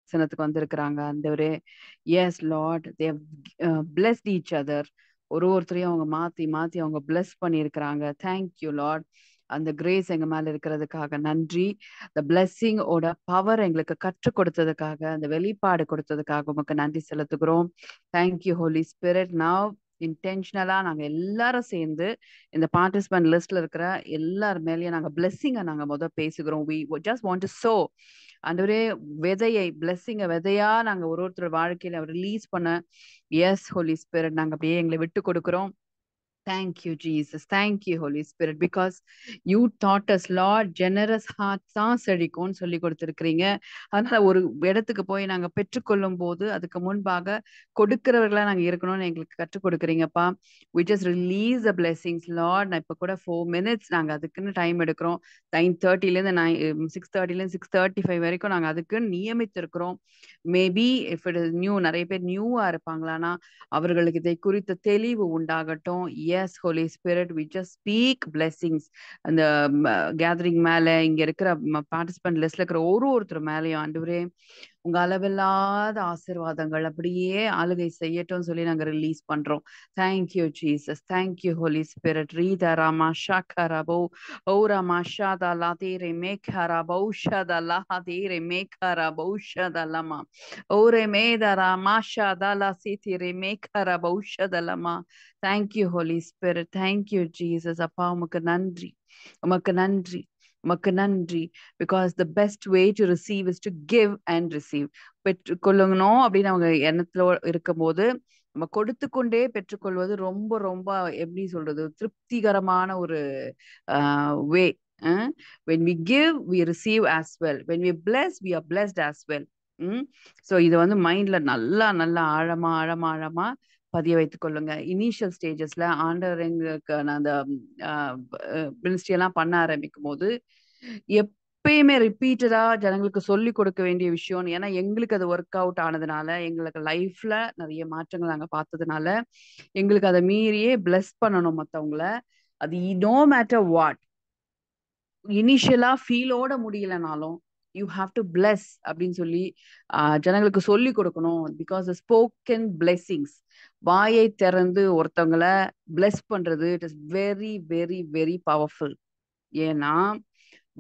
வசனத்துக்கு வந்திருக்கிறாங்க ஆண்டவரே. எஸ் லார்ட், தே பிளஸ்ட் ஈச் அதர். ஒருத்தரையும் அவங்க மாத்தி மாத்தி அவங்க பிளஸ் பண்ணியிருக்கிறாங்க. Thank you Lord. அந்த கிரேஸ் எங்க மேல இருக்கிறதுக்காக நன்றி. அந்த பிளெஸ்ஸிங் ஓட பவர் எங்களுக்கு கற்றுக் கொடுத்ததுக்காக, அந்த வெளிப்பாடு கொடுத்ததுக்காக உமக்கு நன்றி செலுத்துகிறோம். Thank you Holi spirit. Now intentionally நாங்க எல்லாரும் சேர்ந்து இந்த பார்ட்டிசிபென்ட் லிஸ்ட்ல இருக்கிற எல்லார் மேலயும் நாங்க பிளெஸ்ஸிங்கை நாங்க பேசுகிறோம். we just want to sow. ஆண்டவரே, விதையை பிளெஸ்ஸிங்க விதையா நாங்க ஒருத்தர் வாழ்க்கையில ரிலீஸ் பண்ண, எஸ் ஹோலி ஸ்பிரிட், நாங்க அப்படியே எங்களை விட்டு கொடுக்கிறோம். Thank you, Jesus. Thank you, Holy Spirit, because you taught us, Lord, generous hearts தான் செழிக்கும்னு சொல்லி கொடுத்திருக்கிறீங்க. அதனால ஒரு இடத்துக்கு போய் நாங்க பெற்றுக்கொள்ளும் போது அதுக்கு முன்பாக கொடுக்கிறவர்களா நாங்க இருக்கணும்னு எங்களுக்கு கற்றுக் கொடுக்குறீங்கப்பா. We just release the blessings, Lord. நான் இப்ப கூட 4 minutes நாங்க அதுக்குன்னு டைம் எடுக்கிறோம். 9:30 6:30 6:35 வரைக்கும் நாங்க அதுக்குன்னு நியமித்திருக்கிறோம். Maybe if it is new, நிறைய பேர் நியூவா இருப்பாங்களானா அவர்களுக்கு இதை குறித்த தெளிவு உண்டாகட்டும். Yes Holy Spirit, we just speak blessings அந்த கேதரிங் மேல, இங்க இருக்கிற பார்ட்டிசிபென்ட் லிஸ்ட்ல இருக்கிற ஒருத்தர் மேலேயும் ஆண்டவரே உங்க அளவில்லாத ஆசீர்வாதங்கள் அப்படியே ஆளுகை செய்யட்டும் சொல்லி நாங்க ரிலீஸ் பண்றோம். Thank you Jesus. Thank you Holi Spirit. ரீதா ராமா ஷாக்கரபோ ஓரமா ஷாதா லாதீரே மேகரா பௌஷதா லாதீரே மேகரா பௌஷதலமா ஓரே மேதரா மாஷாதா லா சீதிரே மேகரா பௌஷதலமா. Thank you Holi spirit. Thank you Jesus. அப்பா உமக்கு நன்றி, உமக்கு நன்றி, உமக்கு நன்றி. Because the best way to receive is to give and receive. பெற்றுக்கொள்ளணும் அப்படின்னு அவங்க எண்ணத்துல இருக்கும்போது நம்ம கொடுத்து கொண்டே பெற்றுக்கொள்வது ரொம்ப ரொம்ப எப்படி சொல்றது, திருப்திகரமான ஒரு வே. when we give we receive as well, when we bless we are blessed as well. So இதை மைண்ட்ல நல்லா நல்லா ஆழமா ஆழமா ஆழமா பதிய வைத்துக் கொள்ளுங்க. இனிஷியல் ஸ்டேஜஸ்ல ஆண்டவர் எங்களுக்கு அந்த மினிஸ்ட்ரி எல்லாம் பண்ண ஆரம்பிக்கும் போது எப்பயுமே ரிப்பீட்டடா ஜனங்களுக்கு சொல்லி கொடுக்க வேண்டிய விஷயம். ஏன்னா எங்களுக்கு அது ஒர்க் அவுட் ஆனதுனால, எங்களுக்கு லைஃப்ல நிறைய மாற்றங்கள் நாங்க பார்த்ததுனால எங்களுக்கு அதை மீறியே பிளஸ் பண்ணணும் மத்தவங்கள. அது நோ மேட்டர் வாட், இனிஷியலா ஃபீலோட முடியலனாலும் யூ ஹாவ் டு பிளஸ் அப்படின்னு சொல்லி ஜனங்களுக்கு சொல்லி கொடுக்கணும். பிகாஸ் ஸ்போக்கன் பிளெஸிங்ஸ், வாயை திறந்து ஒருத்தவங்களை பிளஸ் பண்றது, it is very very very powerful. ஏன்னா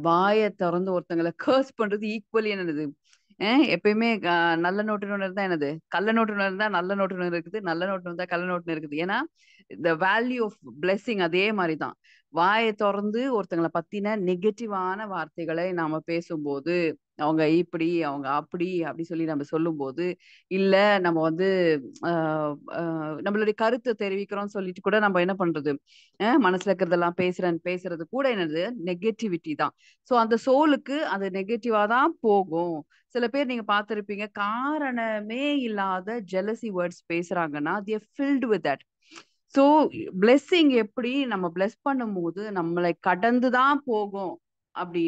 வாயை திறந்து ஒருத்தங்களை கர்ஸ் பண்றது ஈக்குவலி என்னது, எப்பயுமே நல்ல நோட்டுன்னு இருந்தா என்னது, கள்ள நோட்டுன்னு இருந்தா நல்ல நோட்டுன்னு இருக்குது, நல்ல நோட்டு இருந்தா கள்ள நோட்டுன்னு இருக்குது. ஏன்னா த வேல்யூ ஆஃப் பிளெஸிங் அதே மாதிரிதான். வாயை திறந்து ஒருத்தங்களை பத்தின நெகட்டிவான வார்த்தைகளை நாம பேசும்போது, அவங்க இப்படி அவங்க அப்படி அப்படி சொல்லி நம்ம சொல்லும் போது, இல்ல நம்ம நம்மளுடைய கருத்தை தெரிவிக்கிறோம் சொல்லிட்டு கூட நம்ம என்ன பண்றது, மனசுல இருக்கிறதெல்லாம் பேசுறது கூட என்னது நெகட்டிவிட்டி தான். சோ அந்த சோலுக்கு அது நெகட்டிவா தான் போகும். சில பேர் நீங்க பார்த்திருப்பீங்க, காரணமே இல்லாத ஜெலசி வேர்ட்ஸ் பேசுறாங்கன்னா they are filled with that. So blessing எப்படி நம்ம பிளெஸ் பண்ணும்போது நம்மளை கடந்து தான் போகும், அப்படி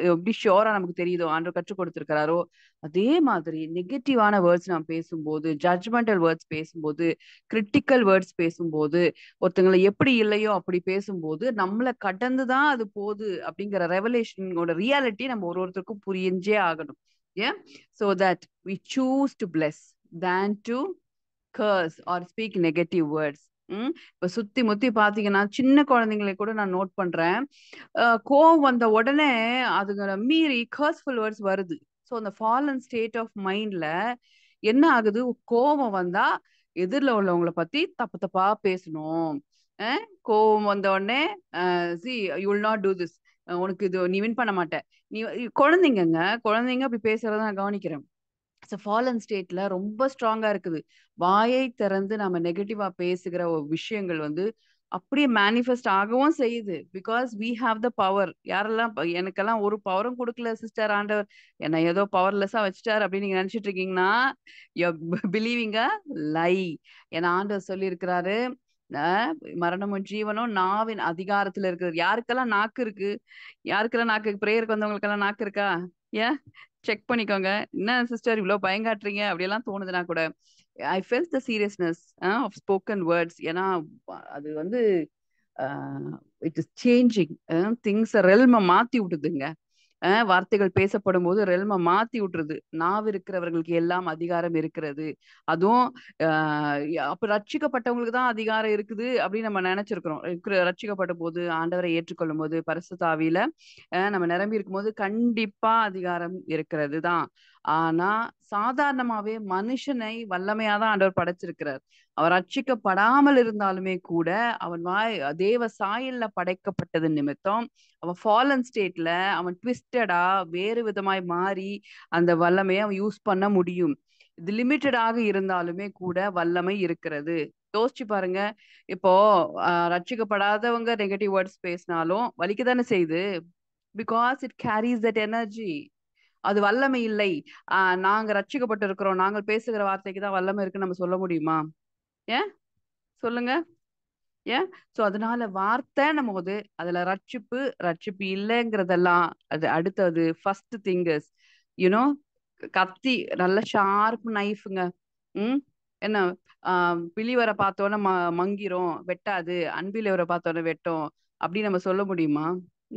எப்படி ஷோரா நமக்கு தெரியுதோ ஆண்டவர் கற்றுக் கொடுத்திருக்கிறாரோ, அதே மாதிரி நெகட்டிவான வேர்ட்ஸ் நம்ம பேசும்போது, ஜட்ஜ்மெண்டல் வேர்ட்ஸ் பேசும்போது, கிரிட்டிக்கல் வேர்ட்ஸ் பேசும்போது, ஒருத்தங்களை எப்படி இல்லையோ அப்படி பேசும்போது நம்மளை கடந்து தான் அது போகுது அப்படிங்கிற ரெவலேஷனோட ரியாலிட்டி நம்ம ஒருத்தருக்கும் புரிஞ்சே ஆகணும். ஏன்? So that we choose to bless than to curse or speak negative words. இப்ப சுத்தி முத்தி பாத்தீங்கன்னா சின்ன குழந்தைங்களை கூட நான் நோட் பண்றேன், கோவம் வந்த உடனே அதுங்களை மீறி கர்ஸ்ஃபுல் வேர்ட்ஸ் வருது. ஸோ அந்த ஃபாலன் ஸ்டேட் ஆஃப் மைண்ட்ல என்ன ஆகுது, கோவம் வந்தா எதிரில் உள்ளவங்களை பத்தி தப்பு தப்பா பேசணும். கோவம் வந்த உடனே C you will not do this, உனக்கு இது நீ வின் பண்ண மாட்ட, நீ குழந்தைங்க அப்படி பேசுறத நான் கவனிக்கிறேன். ஃபாலன் ஸ்டேட்ல ரொம்ப ஸ்ட்ராங்கா இருக்குது. வாயை திறந்து நம்ம நெகட்டிவா பேசுகிற விஷயங்கள் அப்படியே மேனிஃபெஸ்ட் ஆகவும் செய்யுது. Because we have the power. யாரெல்லாம் எனக்கெல்லாம் ஒரு பவரும் கொடுக்கல சிஸ்டர் ஆண்டவர், என்ன ஏதோ பவர்லெஸ்ஸா வச்சுட்டார் அப்படின்னு நீங்க நினைச்சிட்டு இருக்கீங்கன்னா பிலீவிங்க லை. ஏன்னா ஆண்டவர் சொல்லி இருக்கிறாரு, மரணமும் ஜீவனும் நாவின் அதிகாரத்துல இருக்குது. யாருக்கெல்லாம் நாக்கு இருக்கு, யாருக்கெல்லாம் நாக்கு, பிரேயருக்கு வந்தவங்களுக்கெல்லாம் நாக்கு இருக்கா? ஏன் செக் பண்ணிக்கோங்க. என்ன சிஸ்டர் இவ்வளவு பயங்காட்டுறீங்க அப்படியெல்லாம் தோணுதுன்னா கூட, I felt the seriousness of spoken words. ஏன்னா அது இட் இஸ் சேஞ்சிங் திங்ஸ், ரெல்ம மாத்தி விட்டுதுங்க. வார்த்தைகள் பேசப்படும் போது ரெல்ம மாத்தி விட்டுருது. நாவு இருக்கிறவர்களுக்கு எல்லாம் அதிகாரம் இருக்கிறது. அதுவும் அப்ப ரட்சிக்கப்பட்டவங்களுக்கு தான் அதிகாரம் இருக்குது அப்படின்னு நம்ம நினைச்சிருக்கிறோம். ரட்சிக்கப்பட்ட போது ஆண்டவரை ஏற்றுக்கொள்ளும் போது பரிசுத்த ஆவியில நம்ம நிரம்பி இருக்கும்போது கண்டிப்பா அதிகாரம் இருக்கிறது தான். ஆனா சாதாரணமாவே மனுஷனை வல்லமையாதான் ஆண்டவர் படைச்சிருக்கிறார். அவர் ரட்சிக்கப்படாமல் இருந்தாலுமே கூட அவன் தேவ சாயல்ல படைக்கப்பட்டது நிமித்தம் அவன் ஃபாலன் ஸ்டேட்ல அவன் ட்விஸ்டடா வேறு விதமாய் மாறி அந்த வல்லமையை அவன் யூஸ் பண்ண முடியும். இது லிமிட்டடாக இருந்தாலுமே கூட வல்லமை இருக்கிறது. யோசிச்சு பாருங்க. இப்போ ரட்சிக்கப்படாதவங்க நெகட்டிவ் வேர்ட்ஸ் பேசினாலும் வலிக்கதானே செய்யுது. Because it carries that energy. அது வல்லமை இல்லை. நாங்க ரட்சிக்கப்பட்டு இருக்கிறோம், நாங்கள் பேசுகிற வார்த்தைக்கு தான் வல்லமை இருக்குன்னு நம்ம சொல்ல முடியுமா? ஏன் சொல்லுங்க. ஏன்? சோ அதனால வார்த்தைன்னும் போது அதுல ரட்சிப்பு ரட்சிப்பு இல்லைங்கிறதெல்லாம் அது அடுத்தது. ஃபர்ஸ்ட் திங் இஸ் யூனோ கத்தி நல்ல ஷார்ப் நைஃப்ங்க. ம் என்ன பிலிவரை பார்த்தோன்னே மங்கிரும் வெட்டாது, அன்பிலிவரை பார்த்தோன்னே வெட்டும் அப்படின்னு நம்ம சொல்ல முடியுமா?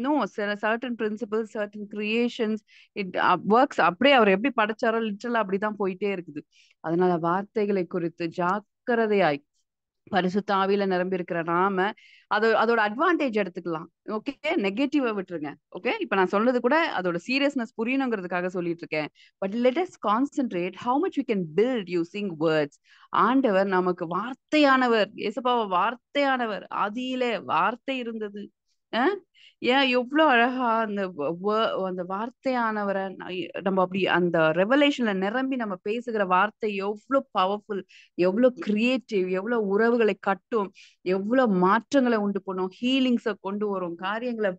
நோ. சில certain principles, certain creations, it works. அப்படியே அவர் எப்படி படைச்சாரோ லிட்டரலா அப்படிதான் போயிட்டே இருக்குது. அதனால வார்த்தைகளை குறித்து ஜாக்கிரதையாய் பரிசுத்த ஆவியில நிரம்பி இருக்கிற நாம அதோட அட்வான்டேஜ் எடுத்துக்கலாம். ஓகே, நெகட்டிவா விட்டுருங்க. ஓகே, இப்ப நான் சொன்னது கூட அதோட சீரியஸ்னஸ் புரியணுங்கிறதுக்காக சொல்லிட்டு இருக்கேன். But let us concentrate how much we can build using words. ஆண்டவர் நமக்கு வார்த்தையானவர். இயேசுப்பாவ வார்த்தையானவர். ஆதியிலே வார்த்தை இருந்தது. அஹ் ஏன் எவ்வளவு அழகா அந்த வார்த்தையானவரை நம்ம அப்படி அந்த ரெவலேஷன்ல நிரம்பி நம்ம பேசுகிற வார்த்தை எவ்வளவு பவர்ஃபுல், எவ்வளவு கிரியேட்டிவ், எவ்வளவு உறவுகளை கட்டும், எவ்வளவு மாற்றங்களை உண்டு பண்ணும், ஹீலிங்ஸை கொண்டு வரும், காரியங்களை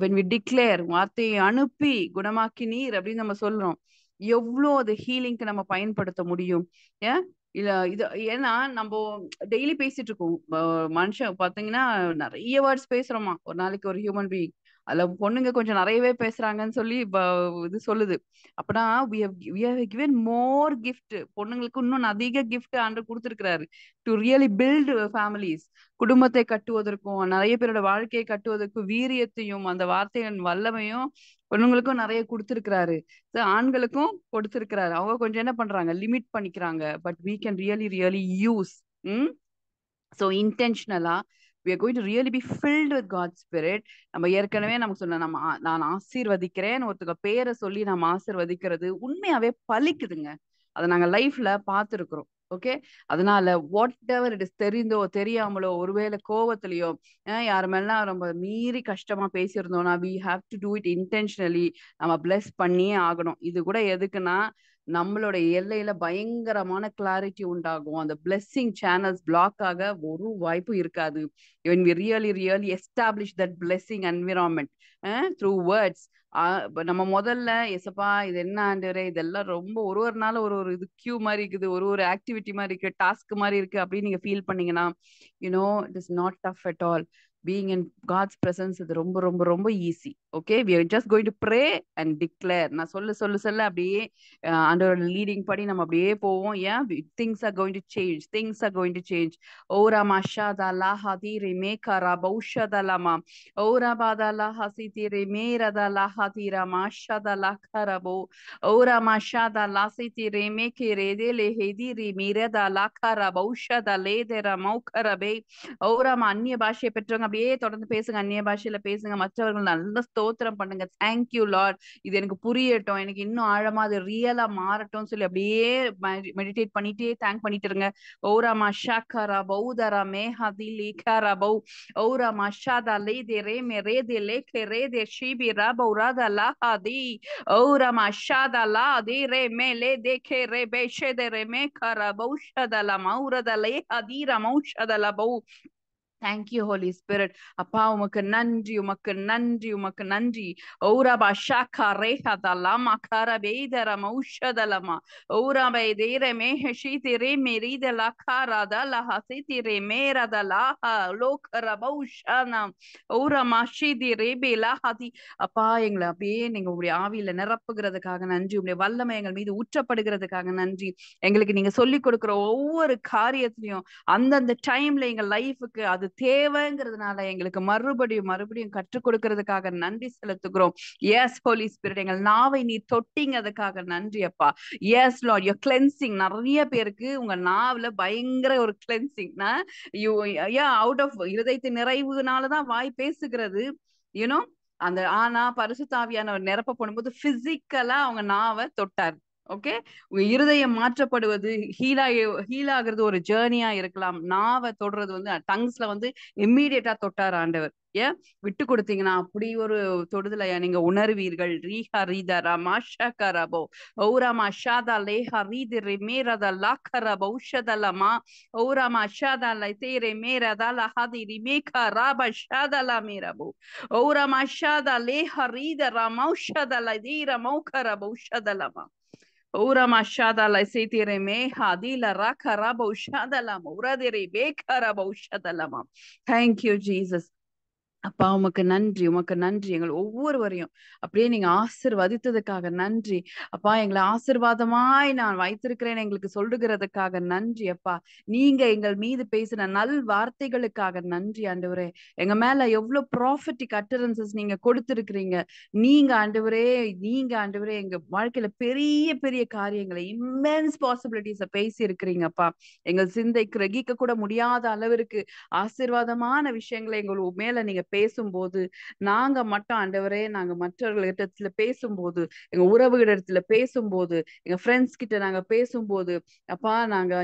when we declare வார்த்தையை அனுப்பி குணமாக்கி நீர் அப்படின்னு நம்ம சொல்றோம். எவ்வளோ அது ஹீலிங்க்கு நம்ம பயன்படுத்த முடியும். ஏன் இல்ல இது ஏன்னா நம்ம டெய்லி பேசிட்டு இருக்கோம். மனுஷன் பாத்தீங்கன்னா நிறைய வேர்ட்ஸ் பேசுறோமா ஒரு நாளைக்கு ஒரு ஹியூமன் பீயிங். அதுல பொண்ணுங்க கொஞ்சம் நிறையவே பேசுறாங்கன்னு சொல்லி இது சொல்லுது. அப்பனா we have given more gift. பொண்ணுங்களுக்கு இன்னும் அதிக gift ஆண்டு கொடுத்திருக்கிறாரு டு ரியலி பில்ட் ஃபேமிலிஸ். குடும்பத்தை கட்டுவதற்கும் நிறைய பேரோட வாழ்க்கையை கட்டுவதற்கும் வீரியத்தையும் அந்த வார்த்தையின் வல்லமையும் பொண்ணுங்களுக்கும் நிறைய கொடுத்திருக்கிறாரு. ஆண்களுக்கும் கொடுத்திருக்கிறாரு. அவங்க கொஞ்சம் என்ன பண்றாங்க, லிமிட் பண்ணிக்கிறாங்க. But we can really really use. So intentionally we are going to really be filled with God's spirit. நம்ம ஏற்கனவே நமக்கு சொன்ன நான் ஆசீர்வதிக்கிறேன் ஒருத்தங்க பேரை சொல்லி நம்ம ஆசீர்வதிக்கிறது உண்மையாவே பலிக்குதுங்க. அதை நாங்க லைஃப்ல பார்த்துருக்குறோம். ஓகே, அதனால வாட் எவர் இட் இஸ், தெரிந்தோ தெரியாமலோ ஒருவேளை கோவத்திலயோ யாரு மேலாம் ரொம்ப மீறி கஷ்டமா பேசியிருந்தோம்னா we have to do it intentionally. நம்ம பிளஸ் பண்ணியே ஆகணும். இது கூட எதுக்குன்னா நம்மளோட எல்லையில பயங்கரமான கிளாரிட்டி உண்டாகும். அந்த பிளெஸ்ஸிங் சேனல்ஸ் பிளாக் ஆக ஒரு வாய்ப்பு இருக்காது. when we really really establish that blessing environment through words. நம்ம முதல்ல எசப்பா இது என்ன ஆண்டவரே, இதெல்லாம் ரொம்ப ஒரு ஒரு நாள் ஒரு ஒரு இது கியூ மாதிரி இருக்குது, ஒரு ஒரு ஆக்டிவிட்டி மாதிரி இருக்கு, டாஸ்க் மாதிரி இருக்கு அப்படின்னு நீங்க ஃபீல் பண்ணீங்கன்னா it is not tough at all. Being in God's presence இது ரொம்ப ரொம்ப ரொம்ப easy. Okay, we are just going to pray and declare. நான் சொல்ல அப்படியே ஆண்டவரோட லீடிங் படி நம்ம அப்படியே போவோம். ஏன் things are going to change, things are going to change. ஓரா மஷாதா லாஹாதி ரிமேகரா பௌஷதலமா ஓரா பாதா லாஹாசி திரி மேரதா லாஹாதிரா மாஷாதா லாஹரபோ ஓரா மஷாதா லாசி திரி மேகே ரேதே லேஹேதி ரி மீரதா லாஹரா பௌஷதா லேதரா மௌகரபே. ஓராமா அந்நிய பாஷையை பெற்றவங்க அப்படியே தொடர்ந்து பேசுங்க, அந்நிய பாஷையில பேசுங்க, மற்றவர்கள் நல்ல ஸ்தோத்திரம் பண்ணுங்க. தேங்க்யூ லார்ட், இது எனக்கு புரியட்டும், எனக்கு இன்னும் ஆழமா அது ரியலா மாறட்டும் சொல்லி அப்படியே மெடிடேட் பண்ணிட்டே தேங்க் பண்ணிட்டு இருங்க. ஓராமா ஷாக்கரா பௌதரா மேஹதி லேகாரா பௌ ஓராமா ஷாதா லேதே ரேமே ரேதே லேகே ரேதே ஷீபி ராபௌ ராதா லாஹாதி ஓராமா ஷாதா லா தே ரே மே லே தேகே ரே பேஷே ரே மே கரா பௌஷதா லா மௌரதா லேஹாதி ரா மௌஷதா லா பௌ. Thank you Holi spirit. அப்பா உமக்கு நன்றி, உமக்கு நன்றி, உமக்கு நன்றி. ஓராபா ஷாக்கா ரேஹதா லாமா காரா பேதர மௌஷதலமா ஓராபை தேர மேஹஷி திரே மேரித லகாராதா லஹசி திரே மேரத லாஹா லோகர பௌஷானா ஓரமா ஷிதி ரேபே லாஹதி. அப்பா எங்களை அப்படியே நீங்க உங்களுடைய ஆவியில நிரப்புகிறதுக்காக நன்றி. உங்களுடைய வல்லமை எங்கள் மீது ஊற்றப்படுகிறதுக்காக நன்றி. எங்களுக்கு நீங்க சொல்லி கொடுக்கிற ஒவ்வொரு காரியத்திலையும் அந்தந்த டைம்ல எங்க லைஃபுக்கு அது தேவைங்கிறதுனால எங்களுக்கு மறுபடியும் கற்றுக் கொடுக்கறதுக்காக நன்றி செலுத்துகிறோம். எஸ் ஹோலி ஸ்பிரிட், எங்கள் நாவை நீ தொட்டிங்க, அதுக்காக நன்றி அப்பா. Yes lord, you cleansing. நிறைய பேருக்கு உங்க நாவுல பயங்கர ஒரு கிளென்சிங். அவுட் ஆஃப் இருதயத்தின் நிறைவுனாலதான் வாய் பேசுகிறது, யூனோ. அந்த ஆனா பரிசுத்தாவியானவர் நிரப்ப பண்ணும்போது பிசிக்கலா அவங்க நாவை தொட்டார். ஓகே, உங்க இருதயம் மாற்றப்படுவது, ஹீல் ஆகுறது ஒரு ஜேர்னியா இருக்கலாம். நாவை தொடுறது வந்து டங்ஸ்ல வந்து இம்மீடியட்டா தொட்டார் ஆண்டவர். ஏன் விட்டு கொடுத்தீங்கன்னா அப்படி ஒரு தொடுதலையா நீங்க உணர்வீர்கள். ரீஹா ரீதா ரமா ஷகரபோ ஓராமா ஷாதா லேஹா ரீதி ரிமேரதா லாக்கரபோ உஷதலமா ஓராமா ஷாதா லைதேரே மேரதா லஹாதி ரிமேகா Rafah ஷாதலா மேரபோ ஓராமா ஷாதா லேஹா ரீத Rama உஷதா லைதீர மௌகரபோ உஷதலமா Ura mashada la setire me hadila rakaraba ushadalama uradere bekaraba ushadalama. Thank you, Jesus. அப்பா உமக்கு நன்றி, உமக்கு நன்றி. எங்கள் ஒவ்வொருவரையும் அப்படியே நீங்க ஆசிர்வதித்ததுக்காக நன்றி அப்பா. எங்களை ஆசிர்வாதமாய் நான் வைத்திருக்கிறேன் எங்களுக்கு சொல்லுகிறதுக்காக நன்றி அப்பா. நீங்க எங்கள் மீது பேசின நல் வார்த்தைகளுக்காக நன்றி ஆண்டவரே. எங்க மேல எவ்வளவு ப்ராஃபிட்டிக் அட்டரன்சஸ் நீங்க கொடுத்திருக்கிறீங்க. நீங்க ஆண்டவரே எங்க வாழ்க்கையில பெரிய பெரிய காரியங்களை, இம்மென்ஸ் பாசிபிலிட்டிஸ பேசி இருக்கிறீங்கப்பா. எங்கள் சிந்தை கிரகிக்க கூட முடியாத அளவிற்கு ஆசீர்வாதமான விஷயங்களை எங்கள் மேல நீங்க பேசும்போது, நாங்க மட்டும் ஆண்டவரே, நாங்க மற்றவர்களிடத்துல பேசும்போது, எங்க உறவுகளிடத்துல பேசும்போது, எங்க ஃப்ரெண்ட்ஸ் கிட்ட நாங்க பேசும்போது, அப்பா